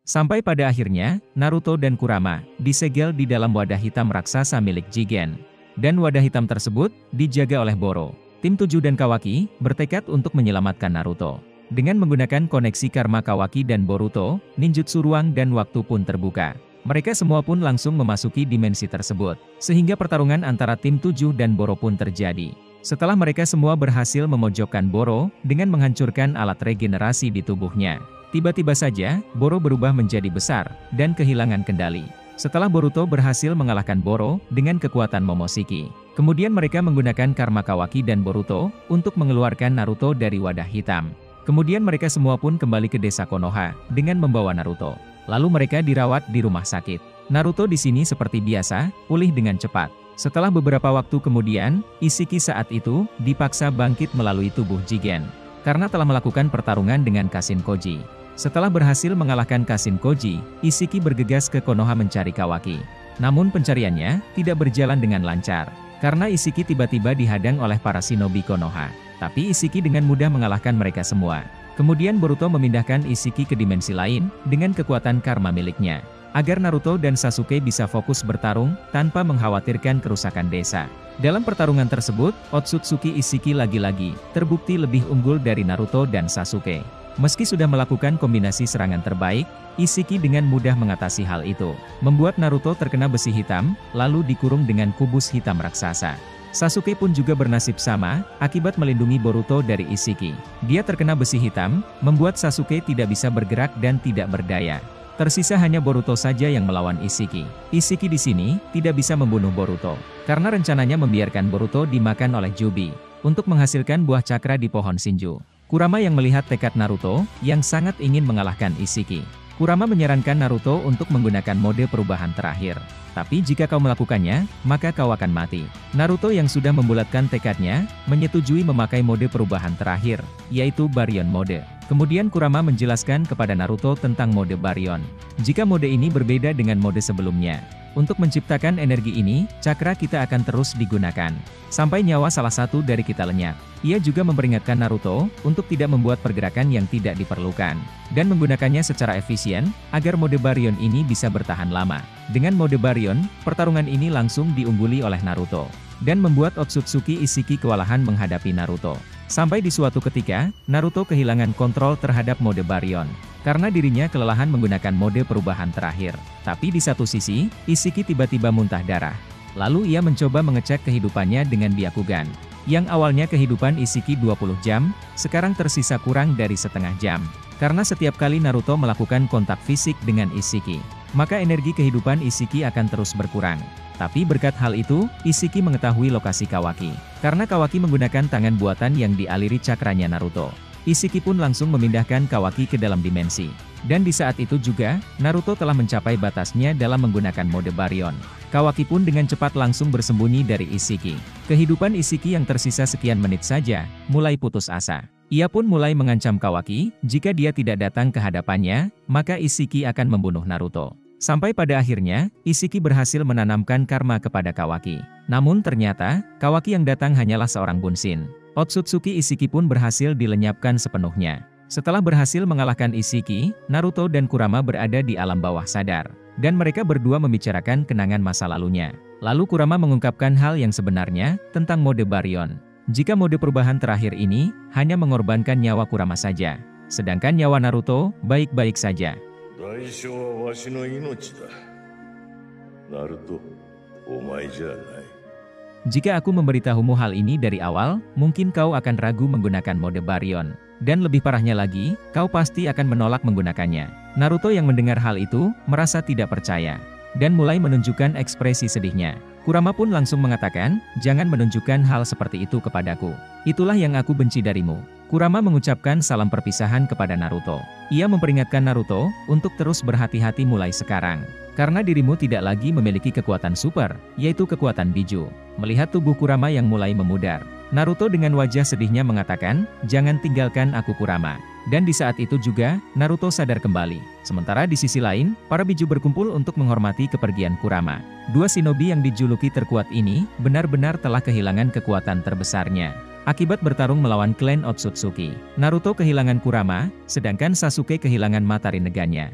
Sampai pada akhirnya, Naruto dan Kurama disegel di dalam wadah hitam raksasa milik Jigen. Dan wadah hitam tersebut dijaga oleh Boro. Tim 7 dan Kawaki bertekad untuk menyelamatkan Naruto. Dengan menggunakan koneksi karma Kawaki dan Boruto, ninjutsu ruang dan waktu pun terbuka. Mereka semua pun langsung memasuki dimensi tersebut, sehingga pertarungan antara tim 7 dan Boro pun terjadi. Setelah mereka semua berhasil memojokkan Boro dengan menghancurkan alat regenerasi di tubuhnya, tiba-tiba saja Boro berubah menjadi besar dan kehilangan kendali. Setelah Boruto berhasil mengalahkan Boro dengan kekuatan Momoshiki, kemudian mereka menggunakan karma Kawaki dan Boruto untuk mengeluarkan Naruto dari wadah hitam. Kemudian mereka semua pun kembali ke desa Konoha dengan membawa Naruto. Lalu mereka dirawat di rumah sakit. Naruto di sini seperti biasa, pulih dengan cepat. Setelah beberapa waktu kemudian, Ishiki saat itu dipaksa bangkit melalui tubuh Jigen, karena telah melakukan pertarungan dengan Kashin Koji. Setelah berhasil mengalahkan Kashin Koji, Ishiki bergegas ke Konoha mencari Kawaki. Namun pencariannya tidak berjalan dengan lancar, karena Ishiki tiba-tiba dihadang oleh para shinobi Konoha. Tapi Ishiki dengan mudah mengalahkan mereka semua. Kemudian Boruto memindahkan Ishiki ke dimensi lain dengan kekuatan karma miliknya, agar Naruto dan Sasuke bisa fokus bertarung tanpa mengkhawatirkan kerusakan desa. Dalam pertarungan tersebut, Otsutsuki Ishiki lagi-lagi terbukti lebih unggul dari Naruto dan Sasuke. Meski sudah melakukan kombinasi serangan terbaik, Ishiki dengan mudah mengatasi hal itu, membuat Naruto terkena besi hitam, lalu dikurung dengan kubus hitam raksasa. Sasuke pun juga bernasib sama, akibat melindungi Boruto dari Ishiki. Dia terkena besi hitam, membuat Sasuke tidak bisa bergerak dan tidak berdaya. Tersisa hanya Boruto saja yang melawan Ishiki. Ishiki di sini tidak bisa membunuh Boruto, karena rencananya membiarkan Boruto dimakan oleh Jubi, untuk menghasilkan buah cakra di pohon Shinju. Kurama yang melihat tekad Naruto, yang sangat ingin mengalahkan Ishiki. Kurama menyarankan Naruto untuk menggunakan mode perubahan terakhir. Tapi jika kau melakukannya, maka kau akan mati. Naruto yang sudah membulatkan tekadnya, menyetujui memakai mode perubahan terakhir, yaitu Baryon Mode. Kemudian Kurama menjelaskan kepada Naruto tentang mode Baryon. Jika mode ini berbeda dengan mode sebelumnya, untuk menciptakan energi ini, cakra kita akan terus digunakan, sampai nyawa salah satu dari kita lenyap. Ia juga memperingatkan Naruto untuk tidak membuat pergerakan yang tidak diperlukan, dan menggunakannya secara efisien, agar mode Baryon ini bisa bertahan lama. Dengan mode Baryon, pertarungan ini langsung diungguli oleh Naruto, dan membuat Otsutsuki Ishiki kewalahan menghadapi Naruto. Sampai di suatu ketika, Naruto kehilangan kontrol terhadap mode Baryon, karena dirinya kelelahan menggunakan mode perubahan terakhir. Tapi di satu sisi, Ishiki tiba-tiba muntah darah. Lalu ia mencoba mengecek kehidupannya dengan Byakugan. Yang awalnya kehidupan Ishiki 20 jam, sekarang tersisa kurang dari setengah jam. Karena setiap kali Naruto melakukan kontak fisik dengan Ishiki, maka energi kehidupan Ishiki akan terus berkurang. Tapi berkat hal itu, Ishiki mengetahui lokasi Kawaki. Karena Kawaki menggunakan tangan buatan yang dialiri cakranya Naruto, Ishiki pun langsung memindahkan Kawaki ke dalam dimensi. Dan di saat itu juga, Naruto telah mencapai batasnya dalam menggunakan mode Baryon. Kawaki pun dengan cepat langsung bersembunyi dari Ishiki. Kehidupan Ishiki yang tersisa sekian menit saja, mulai putus asa. Ia pun mulai mengancam Kawaki, jika dia tidak datang ke hadapannya, maka Ishiki akan membunuh Naruto. Sampai pada akhirnya, Isiki berhasil menanamkan karma kepada Kawaki. Namun ternyata, Kawaki yang datang hanyalah seorang Bunshin. Otsutsuki Isiki pun berhasil dilenyapkan sepenuhnya. Setelah berhasil mengalahkan Isiki, Naruto dan Kurama berada di alam bawah sadar. Dan mereka berdua membicarakan kenangan masa lalunya. Lalu Kurama mengungkapkan hal yang sebenarnya tentang mode Baryon. Jika mode perubahan terakhir ini hanya mengorbankan nyawa Kurama saja. Sedangkan nyawa Naruto baik-baik saja. Jika aku memberitahumu hal ini dari awal, mungkin kau akan ragu menggunakan mode Baryon. Dan lebih parahnya lagi, kau pasti akan menolak menggunakannya. Naruto yang mendengar hal itu, merasa tidak percaya. Dan mulai menunjukkan ekspresi sedihnya. Kurama pun langsung mengatakan, jangan menunjukkan hal seperti itu kepadaku. Itulah yang aku benci darimu. Kurama mengucapkan salam perpisahan kepada Naruto. Ia memperingatkan Naruto untuk terus berhati-hati mulai sekarang. Karena dirimu tidak lagi memiliki kekuatan super, yaitu kekuatan Biju. Melihat tubuh Kurama yang mulai memudar, Naruto dengan wajah sedihnya mengatakan, jangan tinggalkan aku Kurama. Dan di saat itu juga, Naruto sadar kembali. Sementara di sisi lain, para Biju berkumpul untuk menghormati kepergian Kurama. Dua shinobi yang dijuluki terkuat ini, benar-benar telah kehilangan kekuatan terbesarnya. Akibat bertarung melawan klan Otsutsuki, Naruto kehilangan Kurama, sedangkan Sasuke kehilangan mata Rinnegan-nya.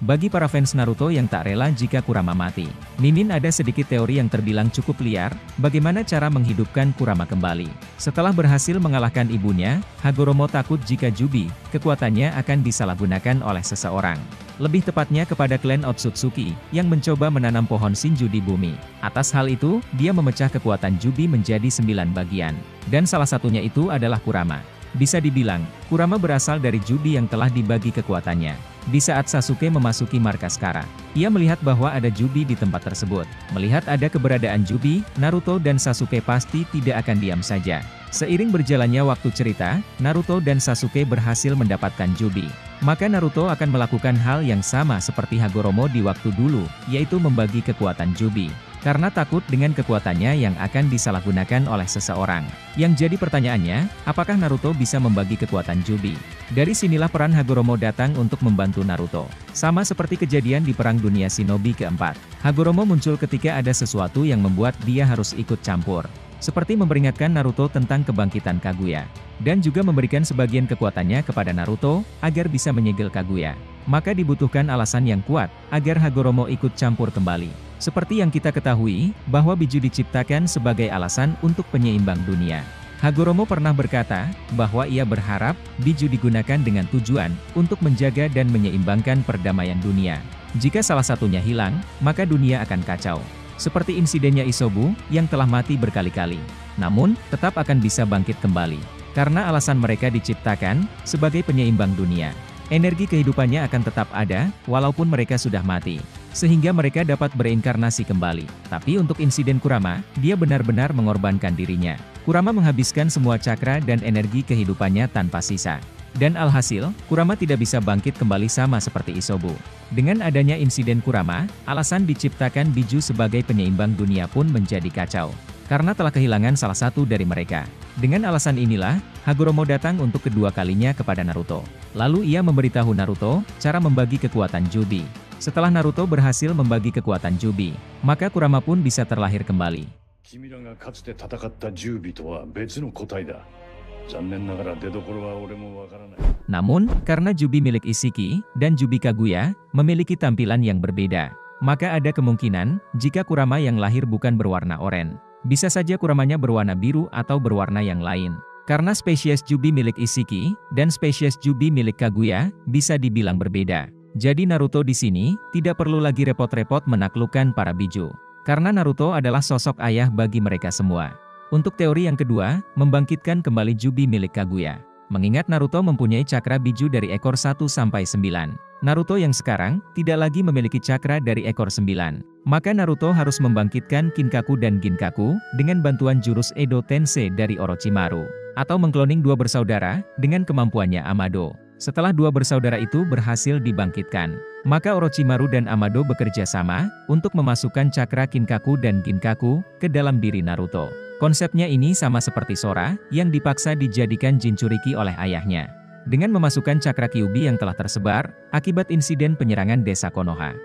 Bagi para fans Naruto yang tak rela jika Kurama mati, Mimin ada sedikit teori yang terbilang cukup liar, bagaimana cara menghidupkan Kurama kembali. Setelah berhasil mengalahkan ibunya, Hagoromo takut jika Jubi, kekuatannya akan disalahgunakan oleh seseorang. Lebih tepatnya kepada klan Otsutsuki, yang mencoba menanam pohon Shinju di bumi. Atas hal itu, dia memecah kekuatan Jubi menjadi 9 bagian. Dan salah satunya itu adalah Kurama. Bisa dibilang, Kurama berasal dari Jubi yang telah dibagi kekuatannya. Di saat Sasuke memasuki markas Kara, ia melihat bahwa ada Jubi di tempat tersebut. Melihat ada keberadaan Jubi, Naruto dan Sasuke pasti tidak akan diam saja. Seiring berjalannya waktu cerita, Naruto dan Sasuke berhasil mendapatkan Jubi. Maka Naruto akan melakukan hal yang sama seperti Hagoromo di waktu dulu, yaitu membagi kekuatan Jubi. Karena takut dengan kekuatannya yang akan disalahgunakan oleh seseorang. Yang jadi pertanyaannya, apakah Naruto bisa membagi kekuatan Jubi? Dari sinilah peran Hagoromo datang untuk membantu Naruto. Sama seperti kejadian di Perang Dunia Shinobi keempat. Hagoromo muncul ketika ada sesuatu yang membuat dia harus ikut campur. Seperti memperingatkan Naruto tentang kebangkitan Kaguya. Dan juga memberikan sebagian kekuatannya kepada Naruto, agar bisa menyegel Kaguya. Maka dibutuhkan alasan yang kuat, agar Hagoromo ikut campur kembali. Seperti yang kita ketahui, bahwa Biju diciptakan sebagai alasan untuk penyeimbang dunia. Hagoromo pernah berkata, bahwa ia berharap, Biju digunakan dengan tujuan, untuk menjaga dan menyeimbangkan perdamaian dunia. Jika salah satunya hilang, maka dunia akan kacau. Seperti insidennya Isobu, yang telah mati berkali-kali. Namun, tetap akan bisa bangkit kembali. Karena alasan mereka diciptakan, sebagai penyeimbang dunia. Energi kehidupannya akan tetap ada, walaupun mereka sudah mati. Sehingga mereka dapat bereinkarnasi kembali. Tapi untuk insiden Kurama, dia benar-benar mengorbankan dirinya. Kurama menghabiskan semua cakra dan energi kehidupannya tanpa sisa. Dan alhasil, Kurama tidak bisa bangkit kembali sama seperti Isobu. Dengan adanya insiden Kurama, alasan diciptakan Biju sebagai penyeimbang dunia pun menjadi kacau. Karena telah kehilangan salah satu dari mereka. Dengan alasan inilah, Hagoromo datang untuk kedua kalinya kepada Naruto. Lalu ia memberitahu Naruto, cara membagi kekuatan Jubi. Setelah Naruto berhasil membagi kekuatan Jubi, maka Kurama pun bisa terlahir kembali. Namun, karena Jubi milik Isiki, dan Jubi Kaguya, memiliki tampilan yang berbeda. Maka ada kemungkinan, jika Kurama yang lahir bukan berwarna oranye. Bisa saja Kuramanya berwarna biru atau berwarna yang lain. Karena spesies Jubi milik Isiki, dan spesies Jubi milik Kaguya, bisa dibilang berbeda. Jadi Naruto di sini, tidak perlu lagi repot-repot menaklukkan para Biju. Karena Naruto adalah sosok ayah bagi mereka semua. Untuk teori yang kedua, membangkitkan kembali Jubi milik Kaguya. Mengingat Naruto mempunyai cakra Biju dari ekor 1 sampai 9. Naruto yang sekarang, tidak lagi memiliki cakra dari ekor 9. Maka Naruto harus membangkitkan Kinkaku dan Ginkaku, dengan bantuan jurus Edo Tensei dari Orochimaru. Atau mengkloning dua bersaudara, dengan kemampuannya Amado. Setelah dua bersaudara itu berhasil dibangkitkan, maka Orochimaru dan Amado bekerja sama, untuk memasukkan cakra Kinkaku dan Ginkaku, ke dalam diri Naruto. Konsepnya ini sama seperti Sora, yang dipaksa dijadikan Jinchuriki oleh ayahnya. Dengan memasukkan cakra Kyuubi yang telah tersebar, akibat insiden penyerangan desa Konoha.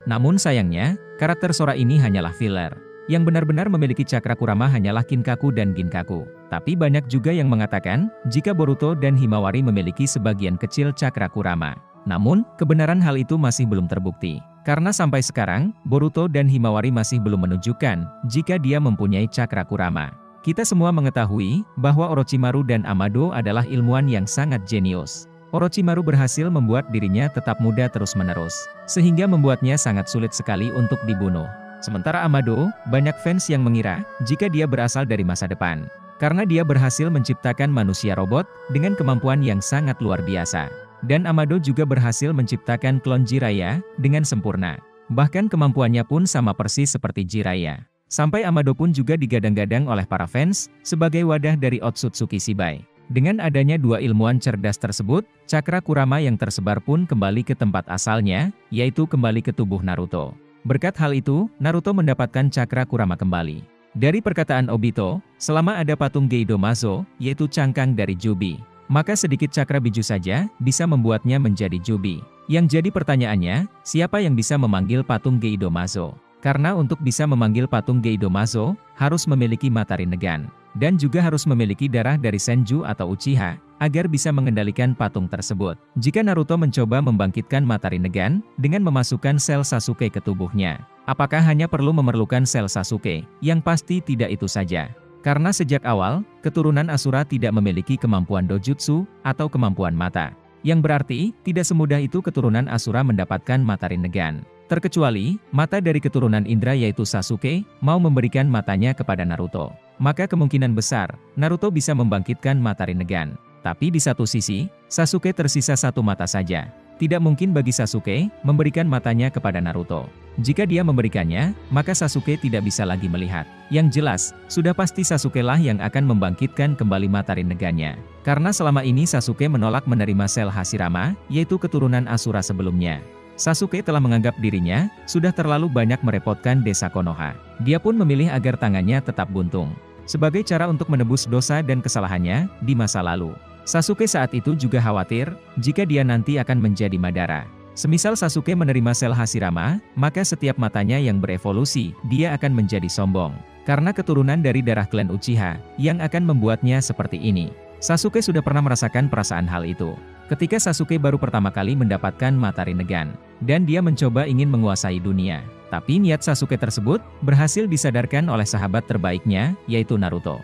Namun sayangnya, karakter Sora ini hanyalah filler. Yang benar-benar memiliki cakra Kurama hanyalah Kinkaku dan Ginkaku. Tapi banyak juga yang mengatakan, jika Boruto dan Himawari memiliki sebagian kecil cakra Kurama. Namun, kebenaran hal itu masih belum terbukti. Karena sampai sekarang, Boruto dan Himawari masih belum menunjukkan jika dia mempunyai cakra Kurama. Kita semua mengetahui bahwa Orochimaru dan Amado adalah ilmuwan yang sangat jenius. Orochimaru berhasil membuat dirinya tetap muda terus-menerus, sehingga membuatnya sangat sulit sekali untuk dibunuh. Sementara Amado, banyak fans yang mengira jika dia berasal dari masa depan. Karena dia berhasil menciptakan manusia robot dengan kemampuan yang sangat luar biasa. Dan Amado juga berhasil menciptakan klon Jiraiya dengan sempurna. Bahkan kemampuannya pun sama persis seperti Jiraiya. Sampai Amado pun juga digadang-gadang oleh para fans sebagai wadah dari Otsutsuki Shibai. Dengan adanya dua ilmuwan cerdas tersebut, cakra Kurama yang tersebar pun kembali ke tempat asalnya, yaitu kembali ke tubuh Naruto. Berkat hal itu, Naruto mendapatkan cakra Kurama kembali. Dari perkataan Obito, selama ada patung Geidomazo, yaitu cangkang dari Jubi, maka sedikit cakra biju saja bisa membuatnya menjadi Jubi. Yang jadi pertanyaannya, siapa yang bisa memanggil patung Geidomazo? Karena untuk bisa memanggil patung Geidomazo, harus memiliki mata Rinnegan. Dan juga harus memiliki darah dari Senju atau Uchiha, agar bisa mengendalikan patung tersebut. Jika Naruto mencoba membangkitkan mata Rinnegan, dengan memasukkan sel Sasuke ke tubuhnya, apakah hanya perlu memerlukan sel Sasuke? Yang pasti tidak itu saja. Karena sejak awal, keturunan Asura tidak memiliki kemampuan dojutsu, atau kemampuan mata. Yang berarti, tidak semudah itu keturunan Asura mendapatkan mata Rinnegan. Terkecuali, mata dari keturunan Indra yaitu Sasuke, mau memberikan matanya kepada Naruto. Maka kemungkinan besar, Naruto bisa membangkitkan mata Rinnegan. Tapi di satu sisi, Sasuke tersisa satu mata saja. Tidak mungkin bagi Sasuke, memberikan matanya kepada Naruto. Jika dia memberikannya, maka Sasuke tidak bisa lagi melihat. Yang jelas, sudah pasti Sasuke lah yang akan membangkitkan kembali mata Rinnegannya. Karena selama ini Sasuke menolak menerima sel Hashirama, yaitu keturunan Asura sebelumnya. Sasuke telah menganggap dirinya sudah terlalu banyak merepotkan desa Konoha. Dia pun memilih agar tangannya tetap buntung. Sebagai cara untuk menebus dosa dan kesalahannya di masa lalu. Sasuke saat itu juga khawatir jika dia nanti akan menjadi Madara. Semisal Sasuke menerima sel Hashirama, maka setiap matanya yang berevolusi, dia akan menjadi sombong. Karena keturunan dari darah klan Uchiha yang akan membuatnya seperti ini. Sasuke sudah pernah merasakan perasaan hal itu. Ketika Sasuke baru pertama kali mendapatkan mata Rinnegan, dan dia mencoba ingin menguasai dunia. Tapi niat Sasuke tersebut berhasil disadarkan oleh sahabat terbaiknya, yaitu Naruto.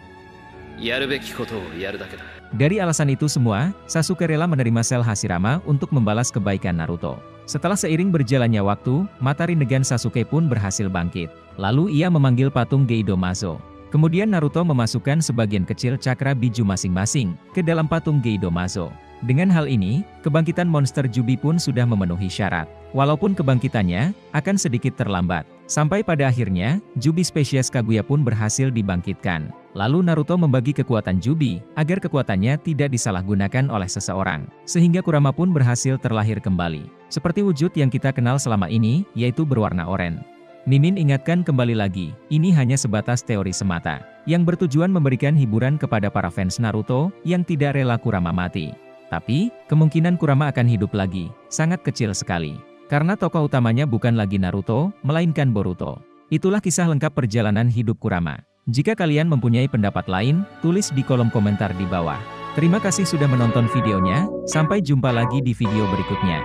Dari alasan itu semua, Sasuke rela menerima sel Hashirama untuk membalas kebaikan Naruto. Setelah seiring berjalannya waktu, mata Rinnegan Sasuke pun berhasil bangkit. Lalu ia memanggil patung Geidomazo. Kemudian Naruto memasukkan sebagian kecil cakra biju masing-masing ke dalam patung Geidomazo. Dengan hal ini, kebangkitan monster Jubi pun sudah memenuhi syarat. Walaupun kebangkitannya akan sedikit terlambat. Sampai pada akhirnya, Jubi spesies Kaguya pun berhasil dibangkitkan. Lalu Naruto membagi kekuatan Jubi, agar kekuatannya tidak disalahgunakan oleh seseorang. Sehingga Kurama pun berhasil terlahir kembali. Seperti wujud yang kita kenal selama ini, yaitu berwarna oranye. Mimin ingatkan kembali lagi, ini hanya sebatas teori semata. Yang bertujuan memberikan hiburan kepada para fans Naruto, yang tidak rela Kurama mati. Tapi, kemungkinan Kurama akan hidup lagi, sangat kecil sekali. Karena tokoh utamanya bukan lagi Naruto, melainkan Boruto. Itulah kisah lengkap perjalanan hidup Kurama. Jika kalian mempunyai pendapat lain, tulis di kolom komentar di bawah. Terima kasih sudah menonton videonya, sampai jumpa lagi di video berikutnya.